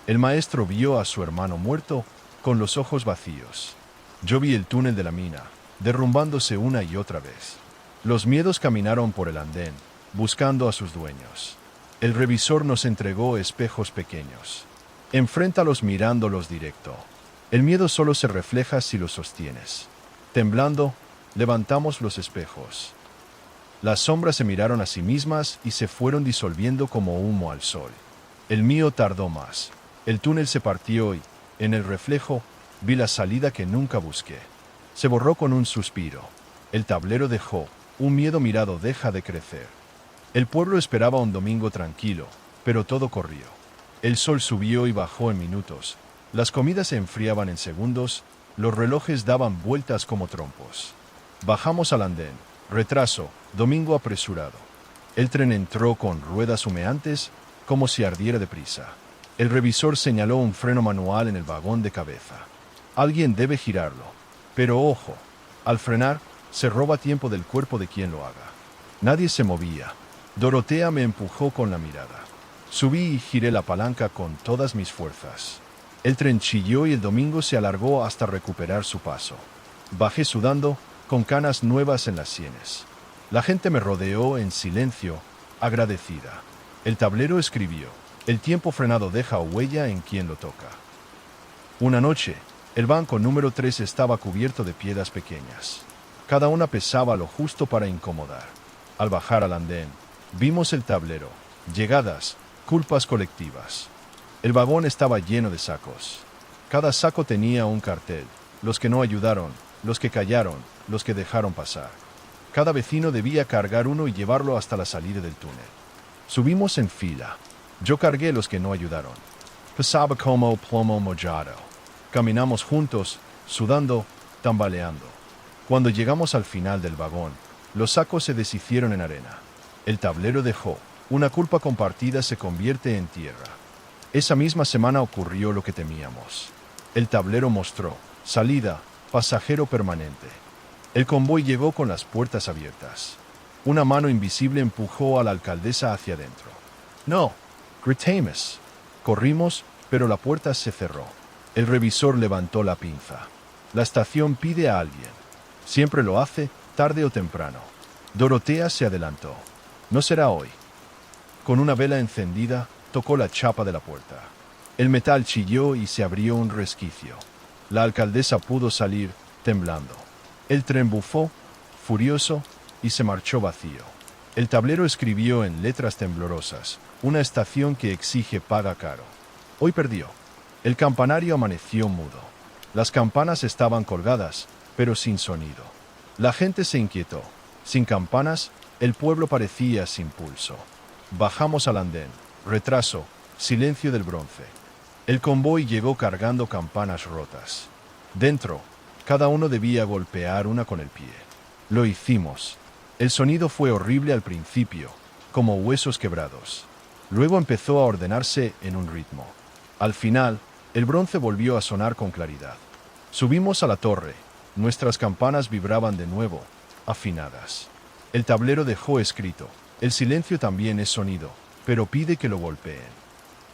El maestro vio a su hermano muerto, con los ojos vacíos. Yo vi el túnel de la mina, derrumbándose una y otra vez. Los miedos caminaron por el andén, buscando a sus dueños. El revisor nos entregó espejos pequeños. Enfréntalos mirándolos directo. El miedo solo se refleja si lo sostienes. Temblando, levantamos los espejos. Las sombras se miraron a sí mismas y se fueron disolviendo como humo al sol. El mío tardó más. El túnel se partió y, en el reflejo, vi la salida que nunca busqué. Se borró con un suspiro. El tablero dejó. Un miedo mirado deja de crecer. El pueblo esperaba un domingo tranquilo, pero todo corrió. El sol subió y bajó en minutos. Las comidas se enfriaban en segundos. Los relojes daban vueltas como trompos. Bajamos al andén. Retraso. Domingo apresurado. El tren entró con ruedas humeantes, como si ardiera deprisa. El revisor señaló un freno manual en el vagón de cabeza. Alguien debe girarlo. Pero ojo, al frenar, se roba tiempo del cuerpo de quien lo haga. Nadie se movía. Dorotea me empujó con la mirada. Subí y giré la palanca con todas mis fuerzas. El tren chilló y el domingo se alargó hasta recuperar su paso. Bajé sudando, con canas nuevas en las sienes. La gente me rodeó en silencio, agradecida. El tablero escribió: el tiempo frenado deja huella en quien lo toca. Una noche, el banco número 3 estaba cubierto de piedras pequeñas. Cada una pesaba lo justo para incomodar. Al bajar al andén, vimos el tablero: llegadas, culpas colectivas. El vagón estaba lleno de sacos. Cada saco tenía un cartel: los que no ayudaron, los que callaron, los que dejaron pasar. Cada vecino debía cargar uno y llevarlo hasta la salida del túnel. Subimos en fila. Yo cargué los que no ayudaron. Pesaba como plomo mojado. Caminamos juntos, sudando, tambaleando. Cuando llegamos al final del vagón, los sacos se deshicieron en arena. El tablero dejó. Una culpa compartida se convierte en tierra. Esa misma semana ocurrió lo que temíamos. El tablero mostró: salida, pasajero permanente. El convoy llegó con las puertas abiertas. Una mano invisible empujó a la alcaldesa hacia adentro. ¡No! ¡Gritamos! Corrimos, pero la puerta se cerró. El revisor levantó la pinza. La estación pide a alguien. Siempre lo hace, tarde o temprano. Dorotea se adelantó. No será hoy. Con una vela encendida, tocó la chapa de la puerta. El metal chilló y se abrió un resquicio. La alcaldesa pudo salir, temblando. El tren bufó, furioso, y se marchó vacío. El tablero escribió en letras temblorosas: una estación que exige paga caro. Hoy perdió. El campanario amaneció mudo. Las campanas estaban colgadas, pero sin sonido. La gente se inquietó. Sin campanas, el pueblo parecía sin pulso. Bajamos al andén. Retraso, silencio del bronce. El convoy llegó cargando campanas rotas. Dentro, cada uno debía golpear una con el pie. Lo hicimos. El sonido fue horrible al principio, como huesos quebrados. Luego empezó a ordenarse en un ritmo. Al final, el bronce volvió a sonar con claridad. Subimos a la torre. Nuestras campanas vibraban de nuevo, afinadas. El tablero dejó escrito: el silencio también es sonido, pero pide que lo golpeen.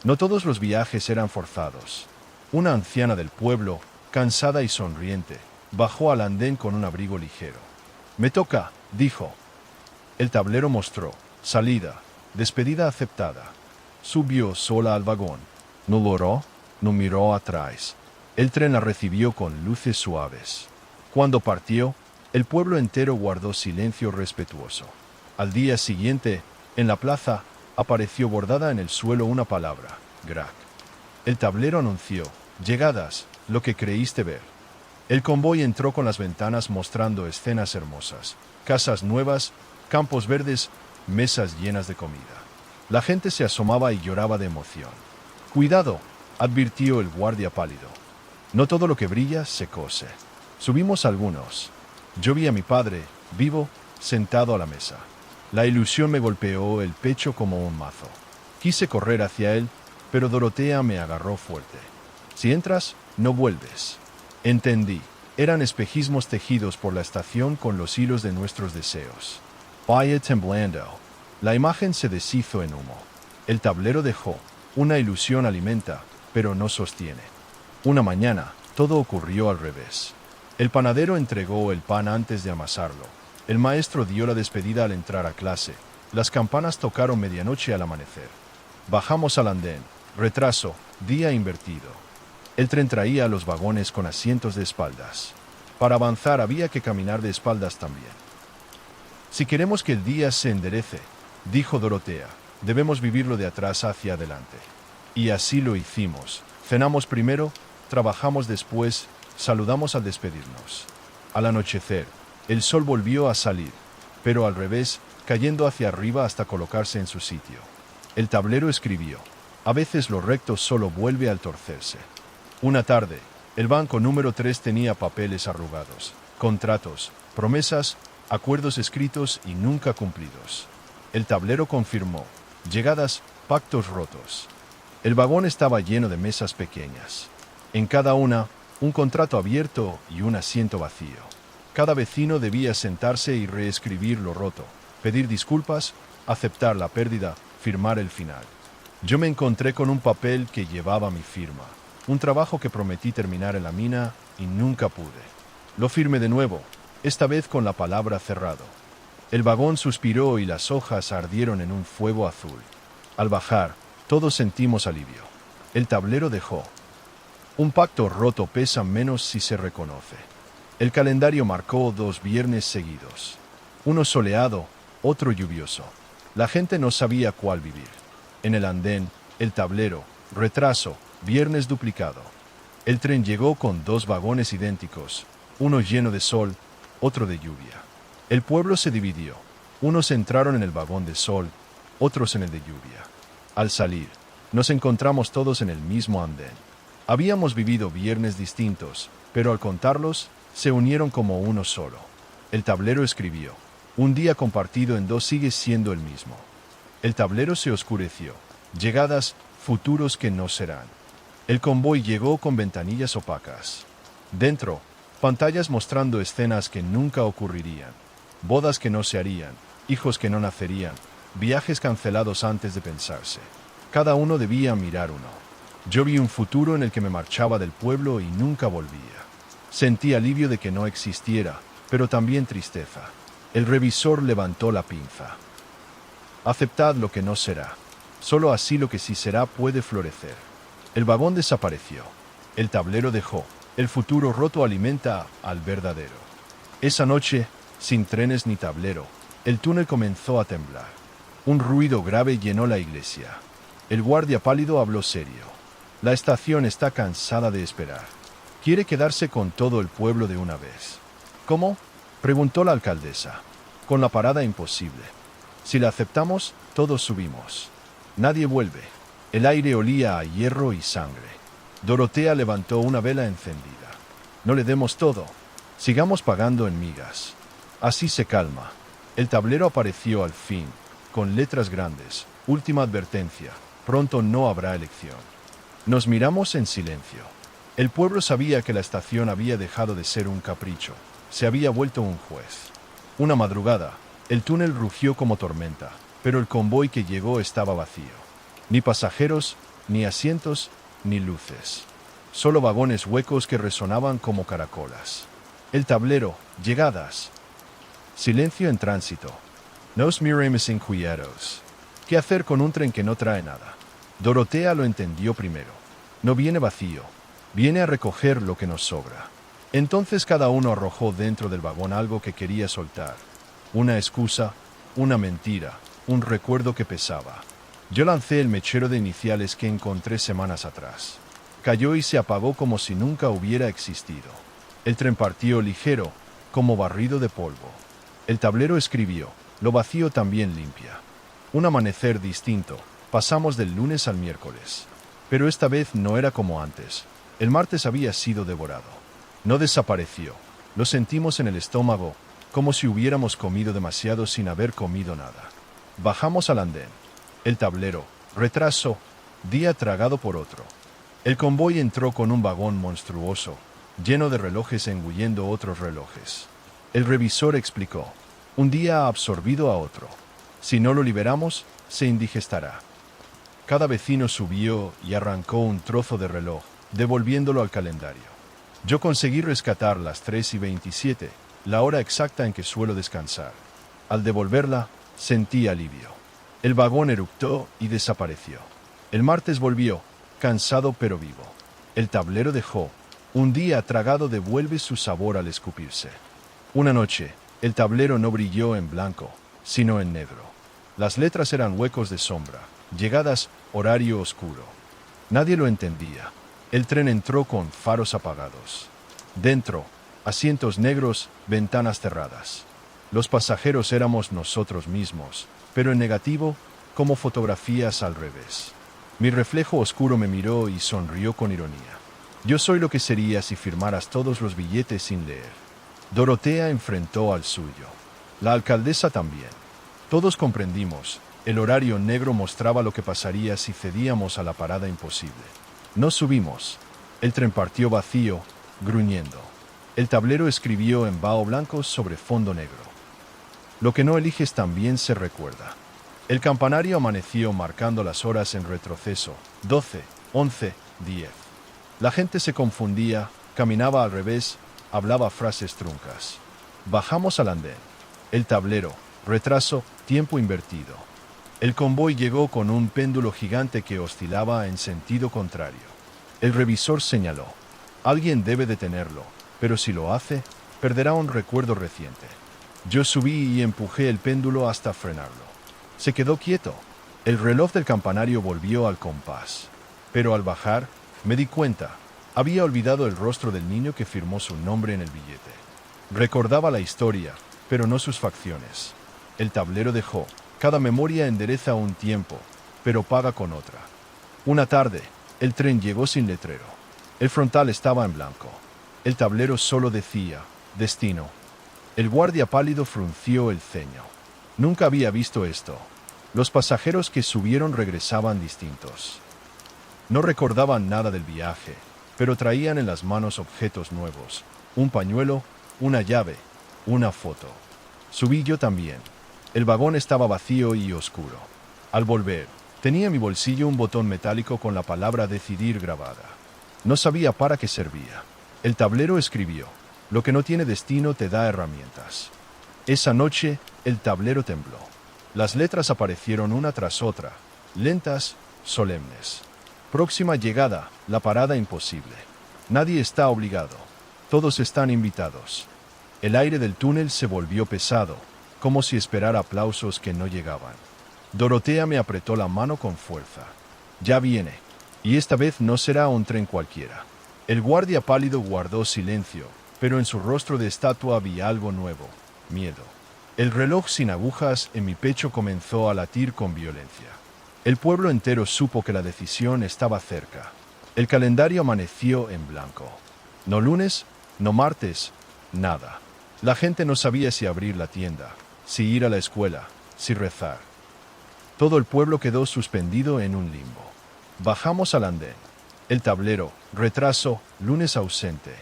No todos los viajes eran forzados. Una anciana del pueblo, cansada y sonriente, bajó al andén con un abrigo ligero. «Me toca», dijo. El tablero mostró: salida, despedida aceptada. Subió sola al vagón. No lo oró, no miró atrás. El tren la recibió con luces suaves. Cuando partió, el pueblo entero guardó silencio respetuoso. Al día siguiente, en la plaza, apareció bordada en el suelo una palabra: Grac. El tablero anunció: llegadas, lo que creíste ver. El convoy entró con las ventanas mostrando escenas hermosas: casas nuevas, campos verdes, mesas llenas de comida. La gente se asomaba y lloraba de emoción. «Cuidado», advirtió el guardia pálido. «No todo lo que brilla se cose». Subimos algunos. Yo vi a mi padre, vivo, sentado a la mesa. La ilusión me golpeó el pecho como un mazo. Quise correr hacia él, pero Dorotea me agarró fuerte. «Si entras, no vuelves». Entendí. Eran espejismos tejidos por la estación con los hilos de nuestros deseos. Vaya temblando. La imagen se deshizo en humo. El tablero dejó. Una ilusión alimenta, pero no sostiene. Una mañana, todo ocurrió al revés. El panadero entregó el pan antes de amasarlo. El maestro dio la despedida al entrar a clase. Las campanas tocaron medianoche al amanecer. Bajamos al andén. Retraso, día invertido. El tren traía los vagones con asientos de espaldas. Para avanzar había que caminar de espaldas también. Si queremos que el día se enderece, dijo Dorotea, debemos vivirlo de atrás hacia adelante. Y así lo hicimos. Cenamos primero, trabajamos después, saludamos al despedirnos. Al anochecer, el sol volvió a salir, pero al revés, cayendo hacia arriba hasta colocarse en su sitio. El tablero escribió: a veces lo recto solo vuelve al torcerse. Una tarde, el banco número 3 tenía papeles arrugados, contratos, promesas, acuerdos escritos y nunca cumplidos. El tablero confirmó: llegadas, pactos rotos. El vagón estaba lleno de mesas pequeñas. En cada una, un contrato abierto y un asiento vacío. Cada vecino debía sentarse y reescribir lo roto, pedir disculpas, aceptar la pérdida, firmar el final. Yo me encontré con un papel que llevaba mi firma, un trabajo que prometí terminar en la mina y nunca pude. Lo firmé de nuevo, esta vez con la palabra cerrado. El vagón suspiró y las hojas ardieron en un fuego azul. Al bajar, todos sentimos alivio. El tablero dejó: un pacto roto pesa menos si se reconoce. El calendario marcó 2 viernes seguidos. Uno soleado, otro lluvioso. La gente no sabía cuál vivir. En el andén, el tablero, retraso, viernes duplicado. El tren llegó con 2 vagones idénticos, uno lleno de sol, otro de lluvia. El pueblo se dividió. Unos entraron en el vagón de sol, otros en el de lluvia. Al salir, nos encontramos todos en el mismo andén. Habíamos vivido viernes distintos, pero al contarlos, se unieron como uno solo. El tablero escribió: un día compartido en 2 sigue siendo el mismo. El tablero se oscureció. Llegadas, futuros que no serán. El convoy llegó con ventanillas opacas. Dentro, pantallas mostrando escenas que nunca ocurrirían. Bodas que no se harían, hijos que no nacerían, viajes cancelados antes de pensarse. Cada uno debía mirar uno. Yo vi un futuro en el que me marchaba del pueblo y nunca volvía. Sentí alivio de que no existiera, pero también tristeza. El revisor levantó la pinza. Aceptad lo que no será. Solo así lo que sí será puede florecer. El vagón desapareció. El tablero dejó. El futuro roto alimenta al verdadero. Esa noche, sin trenes ni tablero, el túnel comenzó a temblar. Un ruido grave llenó la iglesia. El guardia pálido habló serio. La estación está cansada de esperar. Quiere quedarse con todo el pueblo de una vez. ¿Cómo?, preguntó la alcaldesa. Con la parada imposible. Si la aceptamos, todos subimos. Nadie vuelve. El aire olía a hierro y sangre. Dorotea levantó una vela encendida. No le demos todo. Sigamos pagando en migas. Así se calma. El tablero apareció al fin, con letras grandes. Última advertencia. Pronto no habrá elección. Nos miramos en silencio. El pueblo sabía que la estación había dejado de ser un capricho. Se había vuelto un juez. Una madrugada, el túnel rugió como tormenta, pero el convoy que llegó estaba vacío. Ni pasajeros, ni asientos, ni luces. Solo vagones huecos que resonaban como caracolas. El tablero, llegadas. Silencio en tránsito. Nos miremos inquietos. ¿Qué hacer con un tren que no trae nada? Dorotea lo entendió primero. No viene vacío, viene a recoger lo que nos sobra. Entonces cada uno arrojó dentro del vagón algo que quería soltar. Una excusa, una mentira, un recuerdo que pesaba. Yo lancé el mechero de iniciales que encontré semanas atrás. Cayó y se apagó como si nunca hubiera existido. El tren partió ligero, como barrido de polvo. El tablero escribió: lo vacío también limpia. Un amanecer distinto, pasamos del lunes al miércoles. Pero esta vez no era como antes. El martes había sido devorado. No desapareció. Lo sentimos en el estómago, como si hubiéramos comido demasiado sin haber comido nada. Bajamos al andén. El tablero, retraso, día tragado por otro. El convoy entró con un vagón monstruoso, lleno de relojes engullendo otros relojes. El revisor explicó: un día ha absorbido a otro. Si no lo liberamos, se indigestará. Cada vecino subió y arrancó un trozo de reloj, devolviéndolo al calendario. Yo conseguí rescatar las 3:27, la hora exacta en que suelo descansar. Al devolverla, sentí alivio. El vagón eructó y desapareció. El martes volvió, cansado pero vivo. El tablero dejó. Un día tragado devuelve su sabor al escupirse. Una noche, El tablero no brilló en blanco, sino en negro. Las letras eran huecos de sombra, llegadas, horario oscuro. Nadie lo entendía. El tren entró con faros apagados. Dentro, asientos negros, ventanas cerradas. Los pasajeros éramos nosotros mismos, pero en negativo, como fotografías al revés. Mi reflejo oscuro me miró y sonrió con ironía. Yo soy lo que sería si firmaras todos los billetes sin leer. Dorotea enfrentó al suyo. La alcaldesa también. Todos comprendimos. El horario negro mostraba lo que pasaría si cedíamos a la parada imposible. No subimos. El tren partió vacío, gruñendo. El tablero escribió en vaho blanco sobre fondo negro. Lo que no eliges también se recuerda. El campanario amaneció marcando las horas en retroceso. 12, 11, 10. La gente se confundía, caminaba al revés, hablaba frases truncas. Bajamos al andén. El tablero, retraso, tiempo invertido. El convoy llegó con un péndulo gigante que oscilaba en sentido contrario. El revisor señaló: alguien debe detenerlo, pero si lo hace, perderá un recuerdo reciente. Yo subí y empujé el péndulo hasta frenarlo. Se quedó quieto. El reloj del campanario volvió al compás. Pero al bajar, me di cuenta. Había olvidado el rostro del niño que firmó su nombre en el billete. Recordaba la historia, pero no sus facciones. El tablero dejó: cada memoria endereza un tiempo, pero paga con otra. Una tarde, el tren llegó sin letrero. El frontal estaba en blanco. El tablero solo decía: destino. El guardia pálido frunció el ceño. Nunca había visto esto. Los pasajeros que subieron regresaban distintos. No recordaban nada del viaje, pero traían en las manos objetos nuevos: un pañuelo, una llave, una foto. Subí yo también. El vagón estaba vacío y oscuro. Al volver, tenía en mi bolsillo un botón metálico con la palabra decidir grabada. No sabía para qué servía. El tablero escribió: lo que no tiene destino te da herramientas. Esa noche, el tablero tembló. Las letras aparecieron una tras otra, lentas, solemnes. Próxima llegada, la parada imposible. Nadie está obligado. Todos están invitados. El aire del túnel se volvió pesado, como si esperara aplausos que no llegaban. Dorotea me apretó la mano con fuerza. Ya viene. Y esta vez no será un tren cualquiera. El guardia pálido guardó silencio, pero en su rostro de estatua había algo nuevo: miedo. El reloj sin agujas en mi pecho comenzó a latir con violencia. El pueblo entero supo que la decisión estaba cerca. El calendario amaneció en blanco. No lunes, no martes, nada. La gente no sabía si abrir la tienda, si ir a la escuela, si rezar. Todo el pueblo quedó suspendido en un limbo. Bajamos al andén. El tablero, retraso, lunes ausente.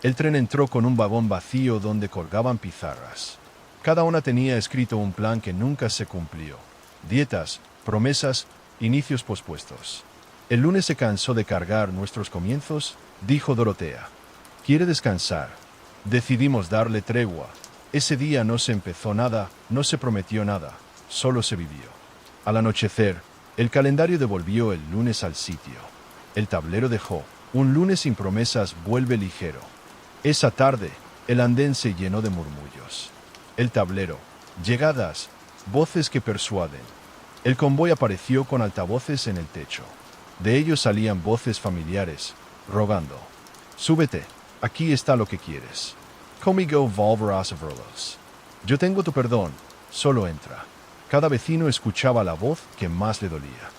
El tren entró con un vagón vacío donde colgaban pizarras. Cada una tenía escrito un plan que nunca se cumplió. Dietas, promesas, inicios pospuestos. El lunes se cansó de cargar nuestros comienzos, dijo Dorotea. Quiere descansar. Decidimos darle tregua. Ese día no se empezó nada, no se prometió nada, solo se vivió. Al anochecer, el calendario devolvió el lunes al sitio. El tablero dejó: un lunes sin promesas vuelve ligero. Esa tarde, el andén se llenó de murmullos. El tablero, llegadas, voces que persuaden. El convoy apareció con altavoces en el techo. De ellos salían voces familiares, rogando: súbete, aquí está lo que quieres. Conmigo volverás a verlos. Yo tengo tu perdón, solo entra. Cada vecino escuchaba la voz que más le dolía.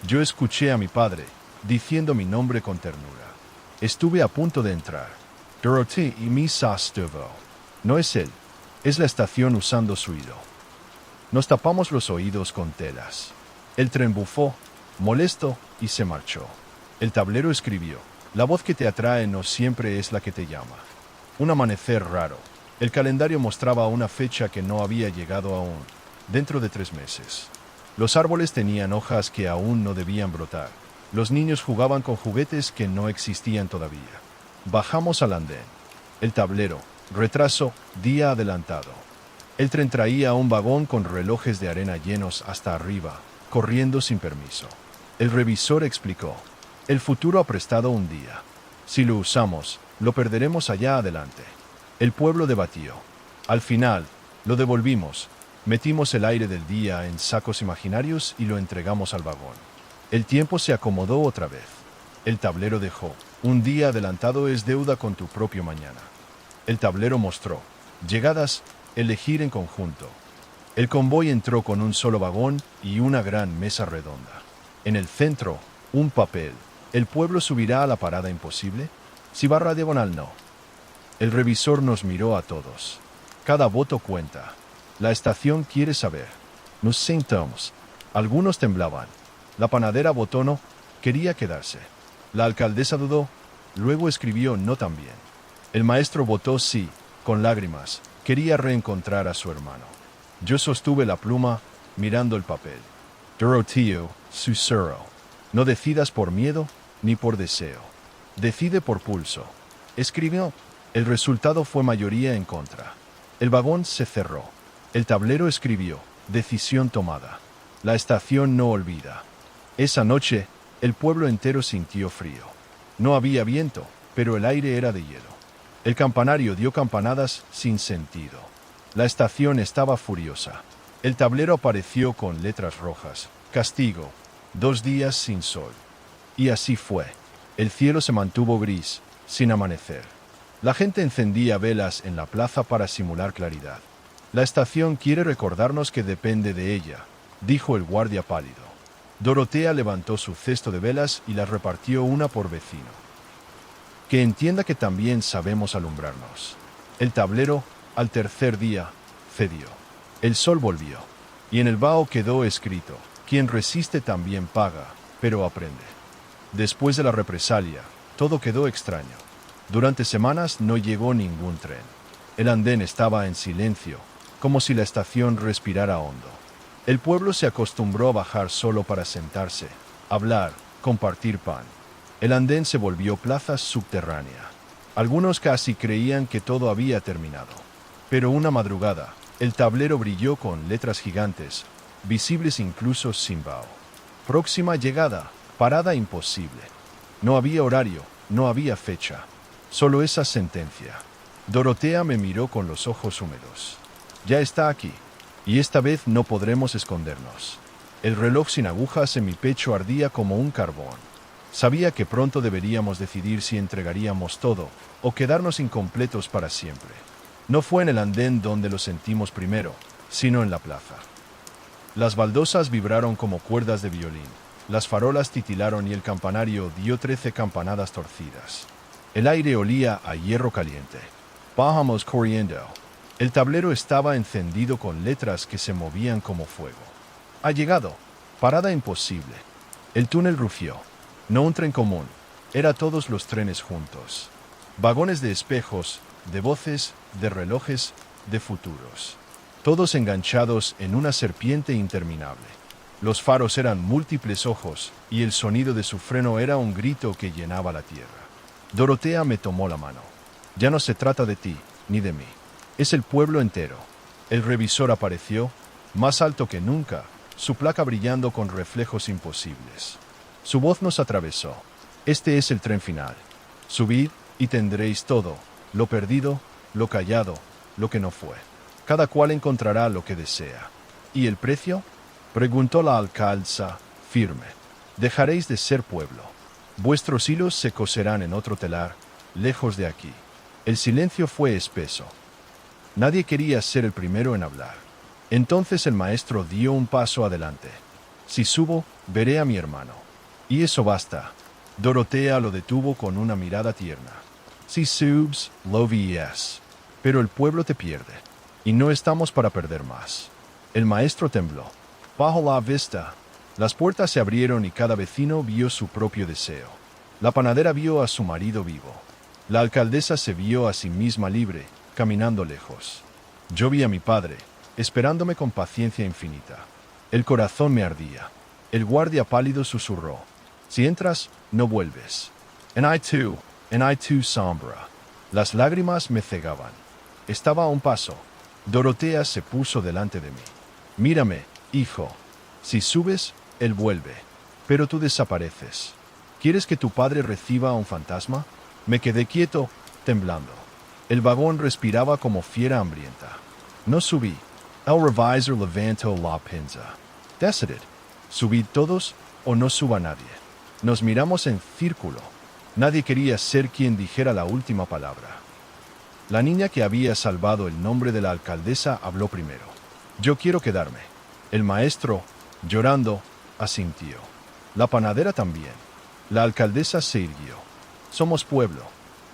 Yo escuché a mi padre, diciendo mi nombre con ternura. Estuve a punto de entrar. Dorothy y Misa Stuvo. No es él. Es la estación usando su hilo. Nos tapamos los oídos con telas. El tren bufó, molesto, y se marchó. El tablero escribió: la voz que te atrae no siempre es la que te llama. Un amanecer raro. El calendario mostraba una fecha que no había llegado aún, dentro de 3 meses. Los árboles tenían hojas que aún no debían brotar. Los niños jugaban con juguetes que no existían todavía. Bajamos al andén. El tablero, retraso, día adelantado. El tren traía un vagón con relojes de arena llenos hasta arriba, corriendo sin permiso. El revisor explicó: el futuro ha prestado un día. Si lo usamos, lo perderemos allá adelante. El pueblo debatió. Al final, Lo devolvimos. Metimos el aire del día en sacos imaginarios y lo entregamos al vagón. El tiempo se acomodó otra vez. El tablero dejó. Un día adelantado es deuda con tu propio mañana. El tablero mostró. Llegadas, elegir en conjunto. El convoy entró con un solo vagón y una gran mesa redonda. En el centro, un papel. ¿El pueblo subirá a la parada imposible? Si barra diagonal no. El revisor nos miró a todos. Cada voto cuenta. La estación quiere saber. Nos sentamos. Algunos temblaban. La panadera votó no, quería quedarse. La alcaldesa dudó, luego escribió no también. El maestro votó sí, con lágrimas, quería reencontrar a su hermano. Yo sostuve la pluma, mirando el papel. Doroteo, susurró. No decidas por miedo ni por deseo. Decide por pulso. Escribió. El resultado fue mayoría en contra. El vagón se cerró. El tablero escribió. Decisión tomada. La estación no olvida. Esa noche, el pueblo entero sintió frío. No había viento, pero el aire era de hielo. El campanario dio campanadas sin sentido. La estación estaba furiosa. El tablero apareció con letras rojas. Castigo. 2 días sin sol. Y así fue. El cielo se mantuvo gris, sin amanecer. La gente encendía velas en la plaza para simular claridad. La estación quiere recordarnos que depende de ella, dijo el guardia pálido. Dorotea levantó su cesto de velas y las repartió una por vecino. Que entienda que también sabemos alumbrarnos. El tablero, al tercer día, cedió. El sol volvió. Y en el vaho quedó escrito: quien resiste también paga, pero aprende. Después de la represalia, todo quedó extraño. Durante semanas no llegó ningún tren. El andén estaba en silencio, como si la estación respirara hondo. El pueblo se acostumbró a bajar solo para sentarse, hablar, compartir pan. El andén se volvió plaza subterránea. Algunos casi creían que todo había terminado. Pero una madrugada, el tablero brilló con letras gigantes, visibles incluso sin vaho. Próxima llegada, parada imposible. No había horario, no había fecha. Solo esa sentencia. Dorotea me miró con los ojos húmedos. Ya está aquí. Y esta vez no podremos escondernos. El reloj sin agujas en mi pecho ardía como un carbón. Sabía que pronto deberíamos decidir si entregaríamos todo o quedarnos incompletos para siempre. No fue en el andén donde lo sentimos primero, sino en la plaza. Las baldosas vibraron como cuerdas de violín, las farolas titilaron y el campanario dio 13 campanadas torcidas. El aire olía a hierro caliente. Bajamos corriendo. El tablero estaba encendido con letras que se movían como fuego. Ha llegado. Parada imposible. El túnel rufió. No un tren común. Era todos los trenes juntos. Vagones de espejos, de voces, de relojes, de futuros. Todos enganchados en una serpiente interminable. Los faros eran múltiples ojos, y el sonido de su freno era un grito que llenaba la tierra. Dorotea me tomó la mano. Ya no se trata de ti, ni de mí. Es el pueblo entero. El revisor apareció, más alto que nunca, su placa brillando con reflejos imposibles. Su voz nos atravesó. Este es el tren final. Subid y tendréis todo, lo perdido, lo callado, lo que no fue. Cada cual encontrará lo que desea. ¿Y el precio? Preguntó la alcaldesa, firme. Dejaréis de ser pueblo. Vuestros hilos se coserán en otro telar, lejos de aquí. El silencio fue espeso. Nadie quería ser el primero en hablar. Entonces el maestro dio un paso adelante. Si subo, veré a mi hermano. Y eso basta. Dorotea lo detuvo con una mirada tierna. Si subes, lo verás. Pero el pueblo te pierde. Y no estamos para perder más. El maestro tembló. Bajo la vista, las puertas se abrieron y cada vecino vio su propio deseo. La panadera vio a su marido vivo. La alcaldesa se vio a sí misma libre, caminando lejos. Yo vi a mi padre, esperándome con paciencia infinita. El corazón me ardía. El guardia pálido susurró: si entras, no vuelves. And I too sombra. Las lágrimas me cegaban. Estaba a un paso. Dorotea se puso delante de mí. Mírame, hijo. Si subes, él vuelve. Pero tú desapareces. ¿Quieres que tu padre reciba a un fantasma? Me quedé quieto, temblando. El vagón respiraba como fiera hambrienta. No subí. El revisor levantó la pinza. Decidid. ¿Subid todos o no suba nadie? Nos miramos en círculo. Nadie quería ser quien dijera la última palabra. La niña que había salvado el nombre de la alcaldesa habló primero. Yo quiero quedarme. El maestro, llorando, asintió. La panadera también. La alcaldesa se irguió. Somos pueblo.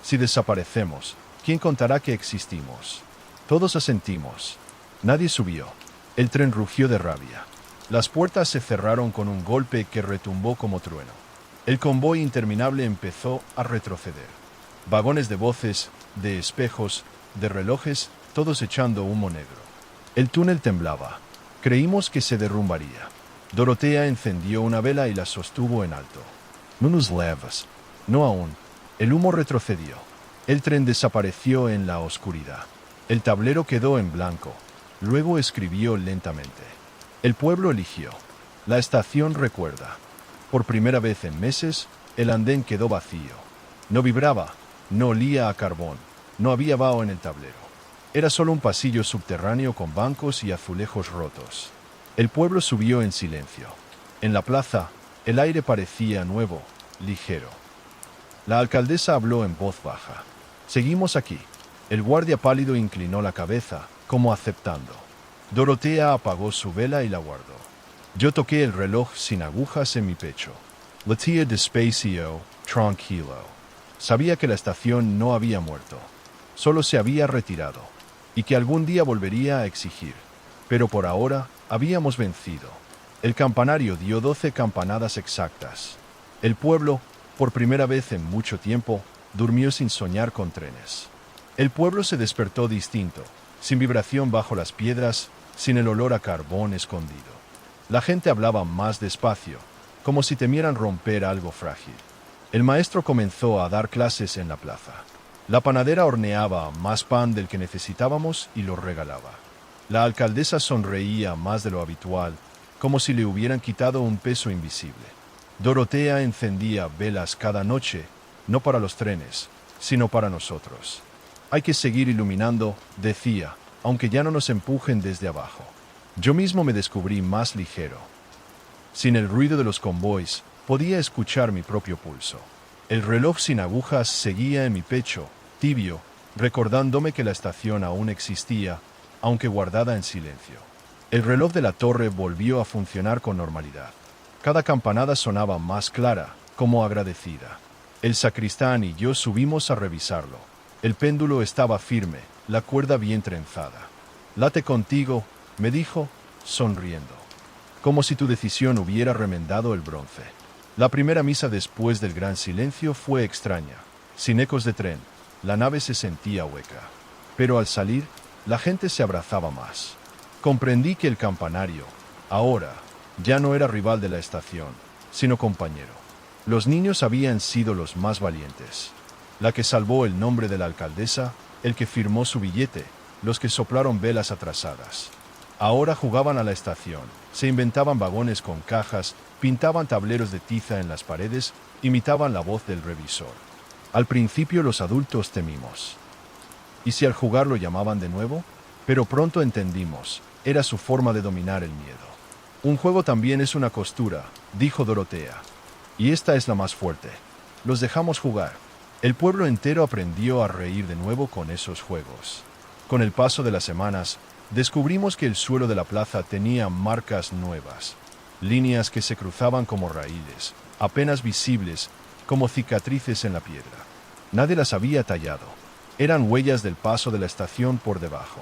Si desaparecemos, ¿quién contará que existimos? Todos asentimos. Nadie subió. El tren rugió de rabia. Las puertas se cerraron con un golpe que retumbó como trueno. El convoy interminable empezó a retroceder. Vagones de voces, de espejos, de relojes, todos echando humo negro. El túnel temblaba. Creímos que se derrumbaría. Dorotea encendió una vela y la sostuvo en alto. No nos levas. No aún. El humo retrocedió. El tren desapareció en la oscuridad. El tablero quedó en blanco. Luego escribió lentamente. El pueblo eligió. La estación recuerda. Por primera vez en meses, el andén quedó vacío. No vibraba, no olía a carbón, no había vaho en el tablero. Era solo un pasillo subterráneo con bancos y azulejos rotos. El pueblo subió en silencio. En la plaza, el aire parecía nuevo, ligero. La alcaldesa habló en voz baja. Seguimos aquí. El guardia pálido inclinó la cabeza, como aceptando. Dorotea apagó su vela y la guardó. Yo toqué el reloj sin agujas en mi pecho. Latía despacio, tranquilo. Sabía que la estación no había muerto. Solo se había retirado. Y que algún día volvería a exigir. Pero por ahora, habíamos vencido. El campanario dio 12 campanadas exactas. El pueblo, por primera vez en mucho tiempo, durmió sin soñar con trenes. El pueblo se despertó distinto, sin vibración bajo las piedras, sin el olor a carbón escondido. La gente hablaba más despacio, como si temieran romper algo frágil. El maestro comenzó a dar clases en la plaza. La panadera horneaba más pan del que necesitábamos y lo regalaba. La alcaldesa sonreía más de lo habitual, como si le hubieran quitado un peso invisible. Dorotea encendía velas cada noche, no para los trenes, sino para nosotros. Hay que seguir iluminando, decía, aunque ya no nos empujen desde abajo. Yo mismo me descubrí más ligero. Sin el ruido de los convoys, podía escuchar mi propio pulso. El reloj sin agujas seguía en mi pecho, tibio, recordándome que la estación aún existía, aunque guardada en silencio. El reloj de la torre volvió a funcionar con normalidad. Cada campanada sonaba más clara, como agradecida. El sacristán y yo subimos a revisarlo. El péndulo estaba firme, la cuerda bien trenzada. «Late contigo», me dijo, sonriendo. Como si tu decisión hubiera remendado el bronce. La primera misa después del gran silencio fue extraña. Sin ecos de tren, la nave se sentía hueca. Pero al salir, la gente se abrazaba más. Comprendí que el campanario, ahora, ya no era rival de la estación, sino compañero. Los niños habían sido los más valientes. La que salvó el nombre de la alcaldesa, el que firmó su billete, los que soplaron velas atrasadas. Ahora jugaban a la estación, se inventaban vagones con cajas, pintaban tableros de tiza en las paredes, imitaban la voz del revisor. Al principio los adultos temimos. ¿Y si al jugar lo llamaban de nuevo? Pero pronto entendimos, era su forma de dominar el miedo. Un juego también es una costura, dijo Dorotea. Y esta es la más fuerte. Los dejamos jugar. El pueblo entero aprendió a reír de nuevo con esos juegos. Con el paso de las semanas, descubrimos que el suelo de la plaza tenía marcas nuevas, líneas que se cruzaban como raíles, apenas visibles, como cicatrices en la piedra. Nadie las había tallado. Eran huellas del paso de la estación por debajo.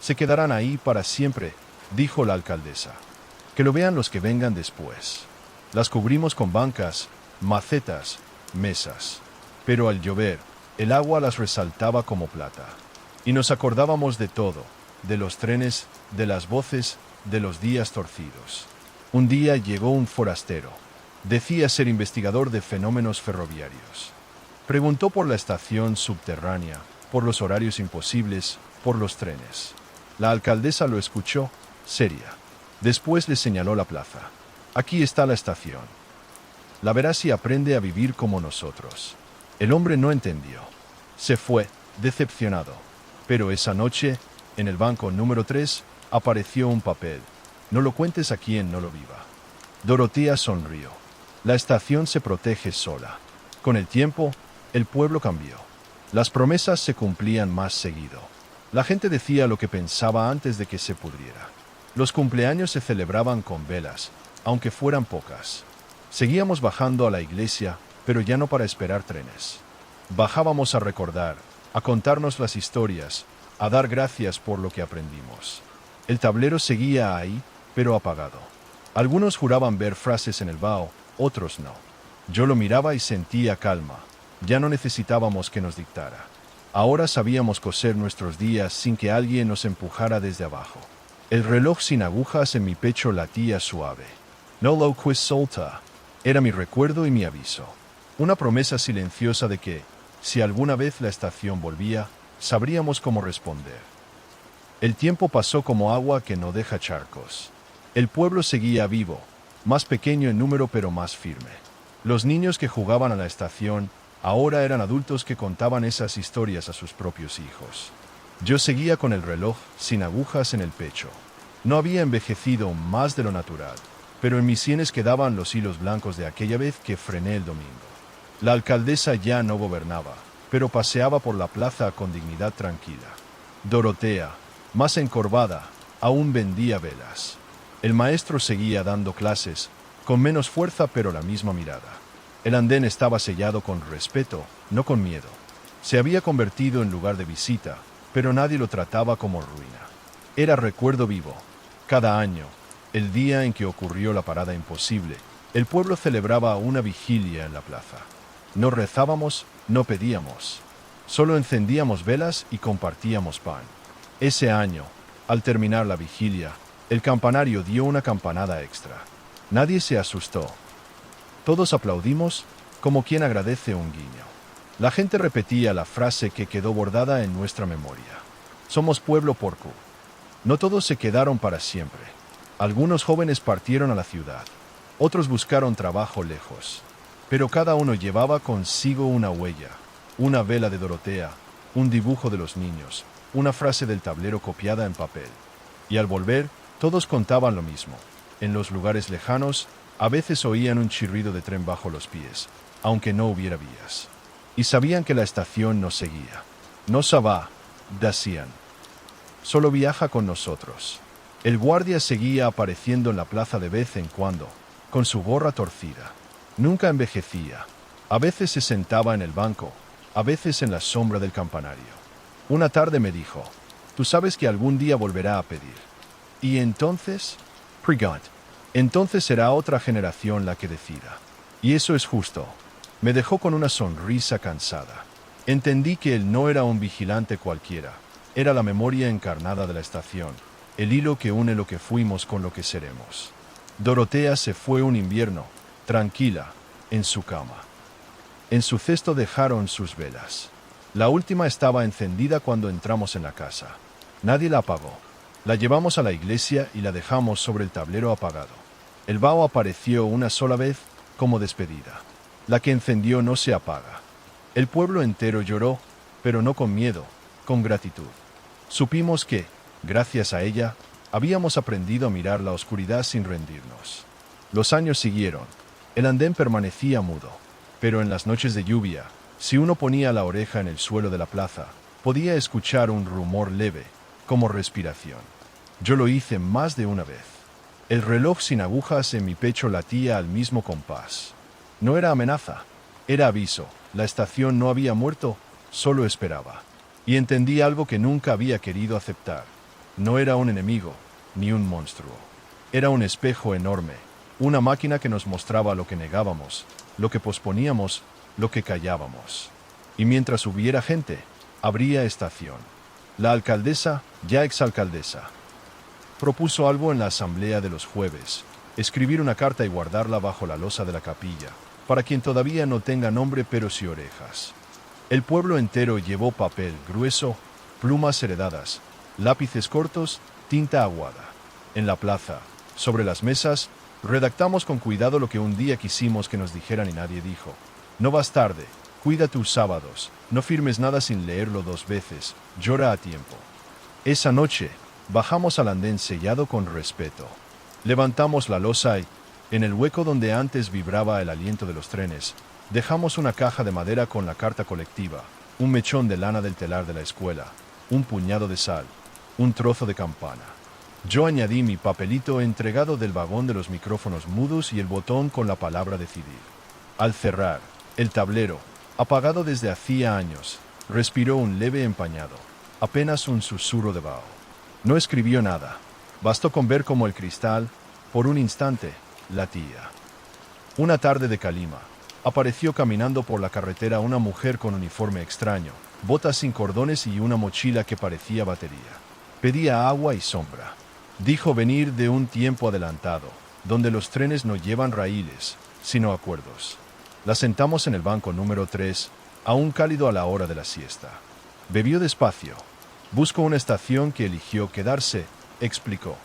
Se quedarán ahí para siempre, dijo la alcaldesa. Que lo vean los que vengan después. Las cubrimos con bancas, macetas, mesas. Pero al llover, el agua las resaltaba como plata. Y nos acordábamos de todo, de los trenes, de las voces, de los días torcidos. Un día llegó un forastero. Decía ser investigador de fenómenos ferroviarios. Preguntó por la estación subterránea, por los horarios imposibles, por los trenes. La alcaldesa lo escuchó, seria. Después le señaló la plaza. Aquí está la estación. La verás y aprende a vivir como nosotros. El hombre no entendió. Se fue, decepcionado. Pero esa noche, En el banco número 3 apareció un papel. No lo cuentes a quien no lo viva. Dorotea sonrió. La estación se protege sola. Con el tiempo, el pueblo cambió. Las promesas se cumplían más seguido. La gente decía lo que pensaba antes de que se pudriera. Los cumpleaños se celebraban con velas, aunque fueran pocas. Seguíamos bajando a la iglesia, pero ya no para esperar trenes. Bajábamos a recordar, a contarnos las historias, a dar gracias por lo que aprendimos. El tablero seguía ahí, pero apagado. Algunos juraban ver frases en el vaho, otros no. Yo lo miraba y sentía calma. Ya no necesitábamos que nos dictara. Ahora sabíamos coser nuestros días sin que alguien nos empujara desde abajo. El reloj sin agujas en mi pecho latía suave. No lo quis solta. Era mi recuerdo y mi aviso. Una promesa silenciosa de que, si alguna vez la estación volvía, sabríamos cómo responder. El tiempo pasó como agua que no deja charcos. El pueblo seguía vivo, más pequeño en número pero más firme. Los niños que jugaban a la estación ahora eran adultos que contaban esas historias a sus propios hijos. Yo seguía con el reloj sin agujas en el pecho. No había envejecido más de lo natural, pero en mis sienes quedaban los hilos blancos de aquella vez que frené el domingo. La alcaldesa ya no gobernaba, pero paseaba por la plaza con dignidad tranquila. Dorotea, más encorvada, aún vendía velas. El maestro seguía dando clases, con menos fuerza pero la misma mirada. El andén estaba sellado con respeto, no con miedo. Se había convertido en lugar de visita, pero nadie lo trataba como ruina. Era recuerdo vivo. Cada año, el día en que ocurrió la parada imposible, el pueblo celebraba una vigilia en la plaza. No rezábamos, no pedíamos. Solo encendíamos velas y compartíamos pan. Ese año, al terminar la vigilia, el campanario dio una campanada extra. Nadie se asustó. Todos aplaudimos, como quien agradece un guiño. La gente repetía la frase que quedó bordada en nuestra memoria. Somos pueblo porco. No todos se quedaron para siempre. Algunos jóvenes partieron a la ciudad. Otros buscaron trabajo lejos. Pero cada uno llevaba consigo una huella, una vela de Dorotea, un dibujo de los niños, una frase del tablero copiada en papel. Y al volver, todos contaban lo mismo. En los lugares lejanos, a veces oían un chirrido de tren bajo los pies, aunque no hubiera vías. Y sabían que la estación nos seguía. No se va, decían. Solo viaja con nosotros. El guardia seguía apareciendo en la plaza de vez en cuando, con su gorra torcida. Nunca envejecía. A veces se sentaba en el banco, a veces en la sombra del campanario. Una tarde me dijo, «Tú sabes que algún día volverá a pedir». ¿Y entonces? Pregunt. Entonces será otra generación la que decida. Y eso es justo. Me dejó con una sonrisa cansada. Entendí que él no era un vigilante cualquiera. Era la memoria encarnada de la estación, el hilo que une lo que fuimos con lo que seremos. Dorotea se fue un invierno, tranquila, en su cama. En su cesto dejaron sus velas. La última estaba encendida cuando entramos en la casa. Nadie la apagó. La llevamos a la iglesia y la dejamos sobre el tablero apagado. El vaho apareció una sola vez como despedida. La que encendió no se apaga. El pueblo entero lloró, pero no con miedo, con gratitud. Supimos que, gracias a ella, habíamos aprendido a mirar la oscuridad sin rendirnos. Los años siguieron. El andén permanecía mudo, pero en las noches de lluvia, si uno ponía la oreja en el suelo de la plaza, podía escuchar un rumor leve, como respiración. Yo lo hice más de una vez. El reloj sin agujas en mi pecho latía al mismo compás. No era amenaza, era aviso. La estación no había muerto, solo esperaba. Y entendí algo que nunca había querido aceptar. No era un enemigo, ni un monstruo. Era un espejo enorme, una máquina que nos mostraba lo que negábamos, lo que posponíamos, lo que callábamos. Y mientras hubiera gente, habría estación. La alcaldesa, ya exalcaldesa, propuso algo en la asamblea de los jueves, escribir una carta y guardarla bajo la losa de la capilla, para quien todavía no tenga nombre pero sí orejas. El pueblo entero llevó papel grueso, plumas heredadas, lápices cortos, tinta aguada. En la plaza, sobre las mesas, redactamos con cuidado lo que un día quisimos que nos dijeran y nadie dijo. No vas tarde, cuida tus sábados, no firmes nada sin leerlo 2 veces, llora a tiempo. Esa noche, bajamos al andén sellado con respeto. Levantamos la losa y, en el hueco donde antes vibraba el aliento de los trenes, dejamos una caja de madera con la carta colectiva, un mechón de lana del telar de la escuela, un puñado de sal, un trozo de campana. Yo añadí mi papelito entregado del vagón de los micrófonos mudos y el botón con la palabra decidir. Al cerrar, el tablero, apagado desde hacía años, respiró un leve empañado, apenas un susurro de vaho. No escribió nada. Bastó con ver cómo el cristal, por un instante, latía. Una tarde de calima, apareció caminando por la carretera una mujer con uniforme extraño, botas sin cordones y una mochila que parecía batería. Pedía agua y sombra. Dijo venir de un tiempo adelantado, donde los trenes no llevan raíles, sino acuerdos. La sentamos en el banco número 3, aún cálido a la hora de la siesta. Bebió despacio. Buscó una estación que eligió quedarse, explicó.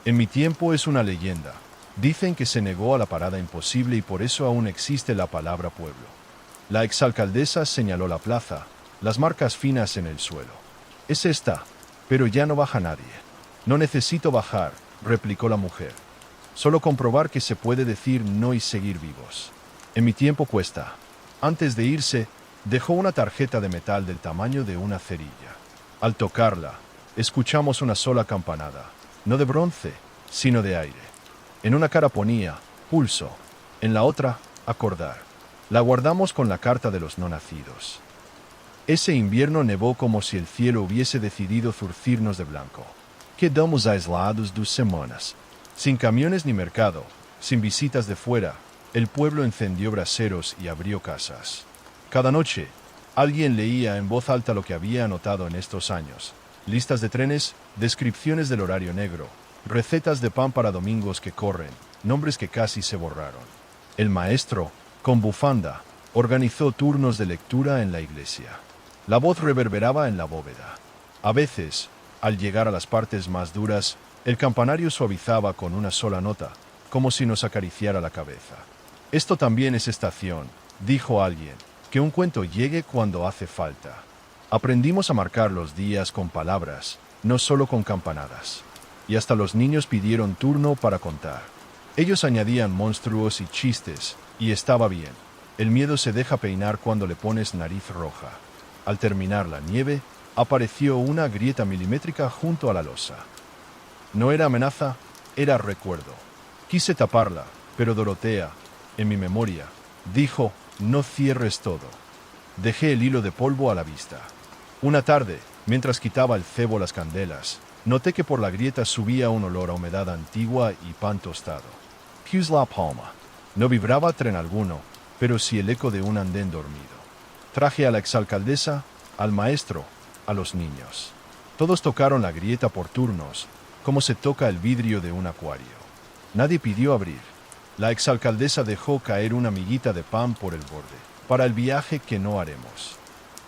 En mi tiempo es una leyenda. Dicen que se negó a la parada imposible y por eso aún existe la palabra pueblo. La exalcaldesa señaló la plaza, las marcas finas en el suelo. Es esta, pero ya no baja nadie. No necesito bajar, replicó la mujer. Solo comprobar que se puede decir no y seguir vivos. En mi tiempo cuesta. Antes de irse, dejó una tarjeta de metal del tamaño de una cerilla. Al tocarla, escuchamos una sola campanada, no de bronce, sino de aire. En una cara ponía, pulso, en la otra, acordar. La guardamos con la carta de los no nacidos. Ese invierno nevó como si el cielo hubiese decidido zurcirnos de blanco. Quedamos aislados 2 semanas. Sin camiones ni mercado, sin visitas de fuera, el pueblo encendió braseros y abrió casas. Cada noche, alguien leía en voz alta lo que había anotado en estos años. Listas de trenes, descripciones del horario negro, recetas de pan para domingos que corren, nombres que casi se borraron. El maestro, con bufanda, organizó turnos de lectura en la iglesia. La voz reverberaba en la bóveda. A veces, al llegar a las partes más duras, el campanario suavizaba con una sola nota, como si nos acariciara la cabeza. Esto también es estación, dijo alguien, que un cuento llegue cuando hace falta. Aprendimos a marcar los días con palabras, no solo con campanadas. Y hasta los niños pidieron turno para contar. Ellos añadían monstruos y chistes, y estaba bien. El miedo se deja peinar cuando le pones nariz roja. Al terminar la nieve, apareció una grieta milimétrica junto a la losa. No era amenaza, era recuerdo. Quise taparla, pero Dorotea, en mi memoria, dijo, no cierres todo. Dejé el hilo de polvo a la vista. Una tarde, mientras quitaba el cebo a las candelas, noté que por la grieta subía un olor a humedad antigua y pan tostado. Pius La Palma. No vibraba tren alguno, pero sí el eco de un andén dormido. Traje a la exalcaldesa, al maestro, a los niños. Todos tocaron la grieta por turnos, como se toca el vidrio de un acuario. Nadie pidió abrir. La exalcaldesa dejó caer una miguita de pan por el borde, para el viaje que no haremos.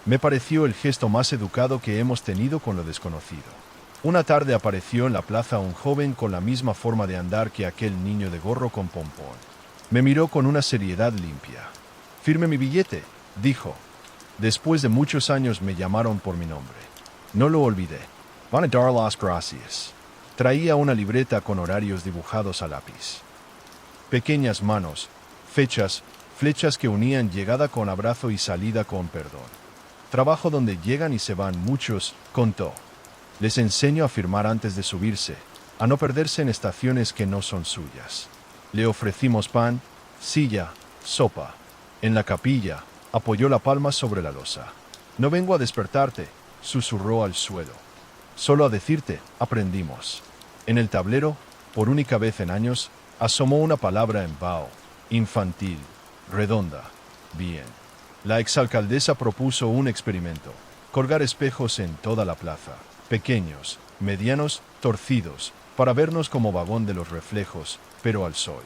Me pareció el gesto más educado que hemos tenido con lo desconocido. Una tarde apareció en la plaza un joven con la misma forma de andar que aquel niño de gorro con pompón. Me miró con una seriedad limpia. «Firme mi billete», dijo. Después de muchos años me llamaron por mi nombre. No lo olvidé. «Van a dar las gracias». Traía una libreta con horarios dibujados a lápiz. Pequeñas manos, fechas, flechas que unían llegada con abrazo y salida con perdón. Trabajo donde llegan y se van muchos, contó. Les enseño a firmar antes de subirse, a no perderse en estaciones que no son suyas. Le ofrecimos pan, silla, sopa. En la capilla, apoyó la palma sobre la losa. «No vengo a despertarte», susurró al suelo. «Solo a decirte, aprendimos». En el tablero, por única vez en años, asomó una palabra en vaho, infantil, redonda. Bien. La exalcaldesa propuso un experimento: colgar espejos en toda la plaza, pequeños, medianos, torcidos, para vernos como vagón de los reflejos, pero al sol.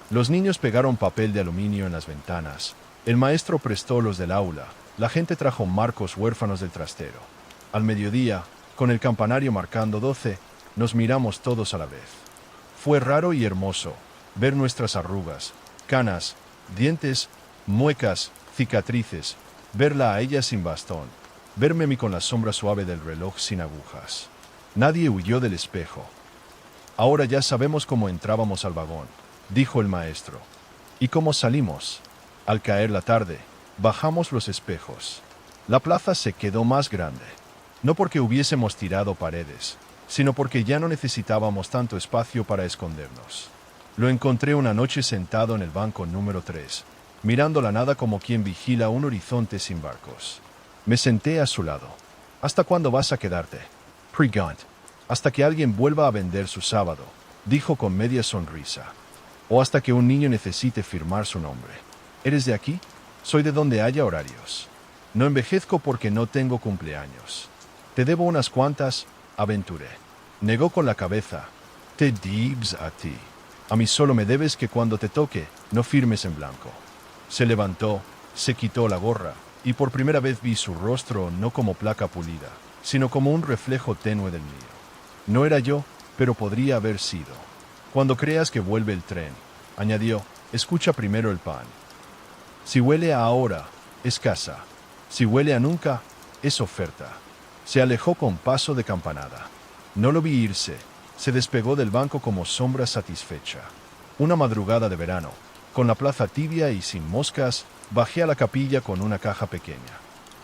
Los niños pegaron papel de aluminio en las ventanas, el maestro prestó los del aula, la gente trajo marcos huérfanos del trastero. Al mediodía, con el campanario marcando 12, nos miramos todos a la vez. Fue raro y hermoso ver nuestras arrugas, canas, dientes, muecas, cicatrices, verla a ella sin bastón, verme a mí con la sombra suave del reloj sin agujas. Nadie huyó del espejo. Ahora ya sabemos cómo entrábamos al vagón, dijo el maestro. ¿Y cómo salimos? Al caer la tarde, bajamos los espejos. La plaza se quedó más grande. No porque hubiésemos tirado paredes, sino porque ya no necesitábamos tanto espacio para escondernos. Lo encontré una noche sentado en el banco número 3, mirando la nada como quien vigila un horizonte sin barcos. Me senté a su lado. ¿Hasta cuándo vas a quedarte? Pregant. Hasta que alguien vuelva a vender su sábado, dijo con media sonrisa. O hasta que un niño necesite firmar su nombre. ¿Eres de aquí? Soy de donde haya horarios. No envejezco porque no tengo cumpleaños. Te debo unas cuantas, aventuré. Negó con la cabeza. Te debes a ti. A mí solo me debes que cuando te toque, no firmes en blanco. Se levantó, se quitó la gorra, y por primera vez vi su rostro no como placa pulida, sino como un reflejo tenue del mío. No era yo, pero podría haber sido. Cuando creas que vuelve el tren, añadió, escucha primero el pan. Si huele a ahora, es casa. Si huele a nunca, es oferta. Se alejó con paso de campanada. No lo vi irse. Se despegó del banco como sombra satisfecha. Una madrugada de verano, con la plaza tibia y sin moscas, bajé a la capilla con una caja pequeña.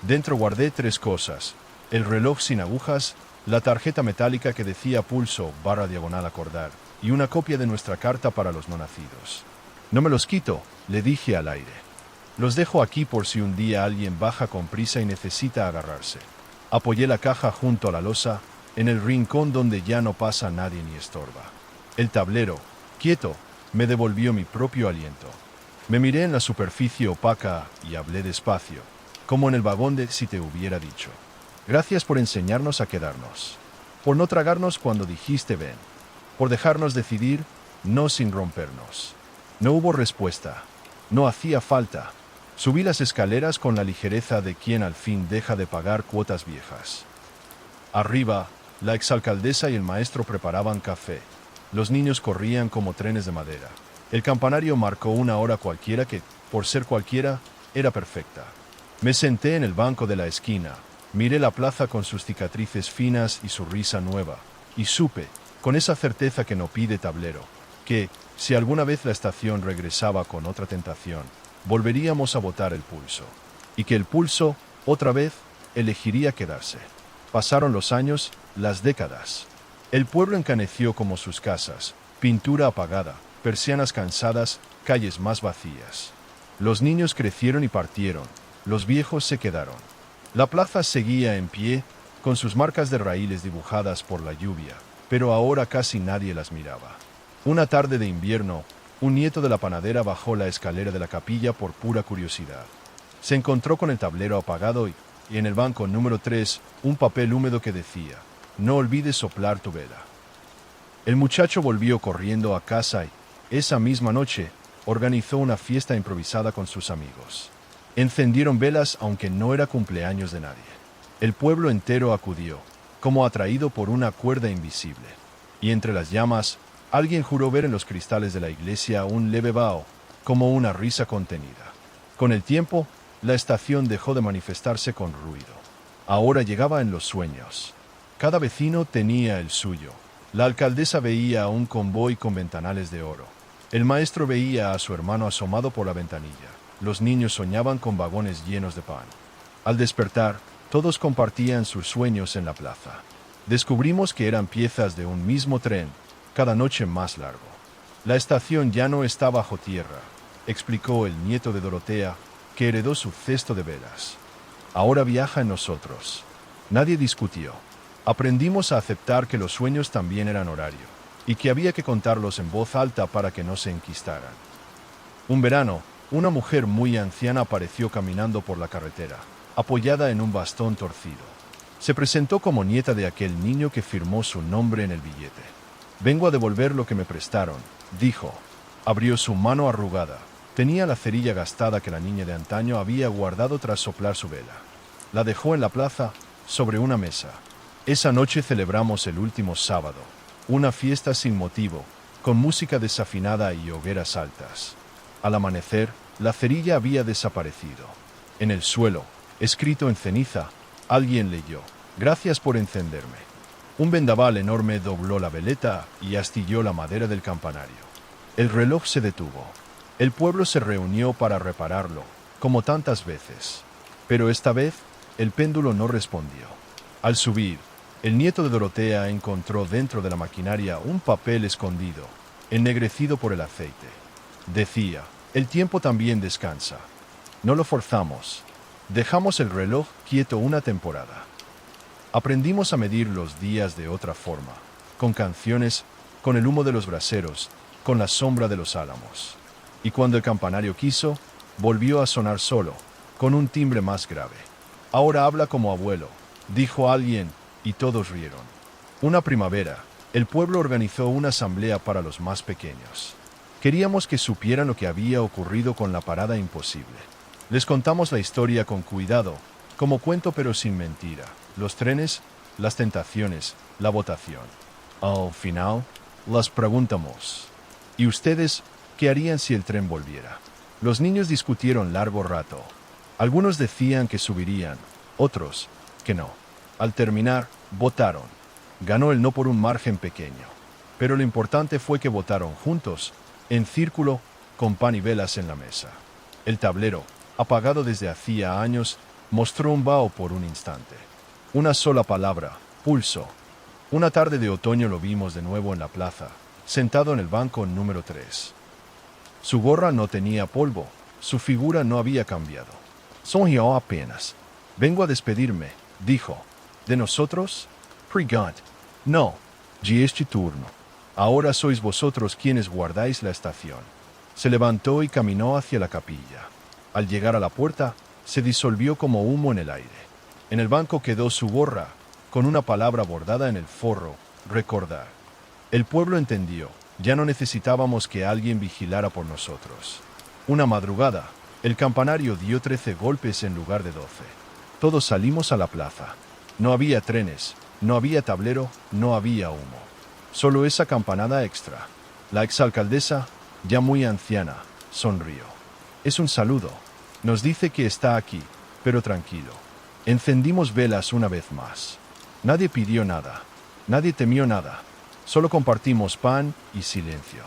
Dentro guardé 3 cosas: el reloj sin agujas, la tarjeta metálica que decía pulso /diagonal acordar, y una copia de nuestra carta para los no nacidos. No me los quito, le dije al aire. Los dejo aquí por si un día alguien baja con prisa y necesita agarrarse. Apoyé la caja junto a la losa, en el rincón donde ya no pasa nadie ni estorba. El tablero, quieto, me devolvió mi propio aliento. Me miré en la superficie opaca y hablé despacio, como en el vagón de Si te hubiera dicho. Gracias por enseñarnos a quedarnos. Por no tragarnos cuando dijiste ven. Por dejarnos decidir, no sin rompernos. No hubo respuesta. No hacía falta. Subí las escaleras con la ligereza de quien al fin deja de pagar cuotas viejas. Arriba, la exalcaldesa y el maestro preparaban café. Los niños corrían como trenes de madera. El campanario marcó una hora cualquiera que, por ser cualquiera, era perfecta. Me senté en el banco de la esquina, miré la plaza con sus cicatrices finas y su risa nueva, y supe, con esa certeza que no pide tablero, que, si alguna vez la estación regresaba con otra tentación, volveríamos a botar el pulso. Y que el pulso, otra vez, elegiría quedarse. Pasaron los años, las décadas. El pueblo encaneció como sus casas, pintura apagada, persianas cansadas, calles más vacías. Los niños crecieron y partieron, los viejos se quedaron. La plaza seguía en pie, con sus marcas de raíles dibujadas por la lluvia, pero ahora casi nadie las miraba. Una tarde de invierno, un nieto de la panadera bajó la escalera de la capilla por pura curiosidad. Se encontró con el tablero apagado y en el banco número 3, un papel húmedo que decía, no olvides soplar tu vela. El muchacho volvió corriendo a casa y, esa misma noche, organizó una fiesta improvisada con sus amigos. Encendieron velas aunque no era cumpleaños de nadie. El pueblo entero acudió, como atraído por una cuerda invisible. Y entre las llamas, alguien juró ver en los cristales de la iglesia un leve vaho, como una risa contenida. Con el tiempo, la estación dejó de manifestarse con ruido. Ahora llegaba en los sueños. Cada vecino tenía el suyo. La alcaldesa veía a un convoy con ventanales de oro. El maestro veía a su hermano asomado por la ventanilla. Los niños soñaban con vagones llenos de pan. Al despertar, todos compartían sus sueños en la plaza. Descubrimos que eran piezas de un mismo tren, cada noche más largo. La estación ya no está bajo tierra, explicó el nieto de Dorotea, que heredó su cesto de velas. Ahora viaja en nosotros. Nadie discutió. Aprendimos a aceptar que los sueños también eran horario, y que había que contarlos en voz alta para que no se enquistaran. Un verano, una mujer muy anciana apareció caminando por la carretera, apoyada en un bastón torcido. Se presentó como nieta de aquel niño que firmó su nombre en el billete. Vengo a devolver lo que me prestaron, dijo. Abrió su mano arrugada. Tenía la cerilla gastada que la niña de antaño había guardado tras soplar su vela. La dejó en la plaza, sobre una mesa. Esa noche celebramos el último sábado, una fiesta sin motivo, con música desafinada y hogueras altas. Al amanecer, la cerilla había desaparecido. En el suelo, escrito en ceniza, alguien leyó: «Gracias por encenderme». Un vendaval enorme dobló la veleta y astilló la madera del campanario. El reloj se detuvo. El pueblo se reunió para repararlo, como tantas veces. Pero esta vez, el péndulo no respondió. Al subir, el nieto de Dorotea encontró dentro de la maquinaria un papel escondido, ennegrecido por el aceite. Decía, el tiempo también descansa. No lo forzamos. Dejamos el reloj quieto una temporada. Aprendimos a medir los días de otra forma, con canciones, con el humo de los braseros, con la sombra de los álamos. Y cuando el campanario quiso, volvió a sonar solo, con un timbre más grave. Ahora habla como abuelo, dijo alguien, y todos rieron. Una primavera, el pueblo organizó una asamblea para los más pequeños. Queríamos que supieran lo que había ocurrido con la parada imposible. Les contamos la historia con cuidado, como cuento pero sin mentira. Los trenes, las tentaciones, la votación. Al final, las preguntamos. ¿Y ustedes qué harían si el tren volviera? Los niños discutieron largo rato. Algunos decían que subirían, otros que no. Al terminar, votaron. Ganó el no por un margen pequeño. Pero lo importante fue que votaron juntos, en círculo, con pan y velas en la mesa. El tablero, apagado desde hacía años, mostró un vaho por un instante. Una sola palabra, pulso. Una tarde de otoño lo vimos de nuevo en la plaza, sentado en el banco número 3. Su gorra no tenía polvo, su figura no había cambiado. Sonrió apenas. Vengo a despedirme, dijo. ¿De nosotros? Pregant. No, ya es tu turno. Ahora sois vosotros quienes guardáis la estación. Se levantó y caminó hacia la capilla. Al llegar a la puerta, se disolvió como humo en el aire. En el banco quedó su gorra, con una palabra bordada en el forro, recordar. El pueblo entendió, ya no necesitábamos que alguien vigilara por nosotros. Una madrugada, el campanario dio 13 golpes en lugar de 12. Todos salimos a la plaza. No había trenes, no había tablero, no había humo. Solo esa campanada extra. La exalcaldesa, ya muy anciana, sonrió. Es un saludo. Nos dice que está aquí, pero tranquilo. Encendimos velas una vez más. Nadie pidió nada. Nadie temió nada. Solo compartimos pan y silencio.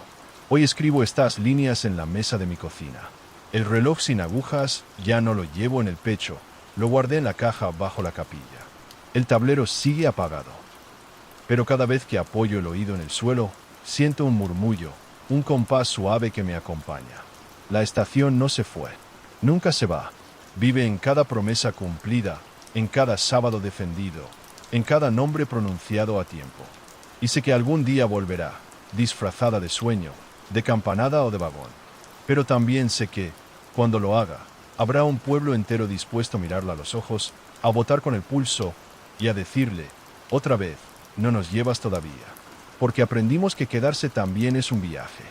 Hoy escribo estas líneas en la mesa de mi cocina. El reloj sin agujas ya no lo llevo en el pecho. Lo guardé en la caja bajo la capilla. El tablero sigue apagado. Pero cada vez que apoyo el oído en el suelo, siento un murmullo, un compás suave que me acompaña. La estación no se fue. Nunca se va. Vive en cada promesa cumplida, en cada sábado defendido, en cada nombre pronunciado a tiempo. Y sé que algún día volverá, disfrazada de sueño, de campanada o de vagón. Pero también sé que, cuando lo haga, habrá un pueblo entero dispuesto a mirarla a los ojos, a votar con el pulso y a decirle, otra vez, no nos llevas todavía. Porque aprendimos que quedarse también es un viaje.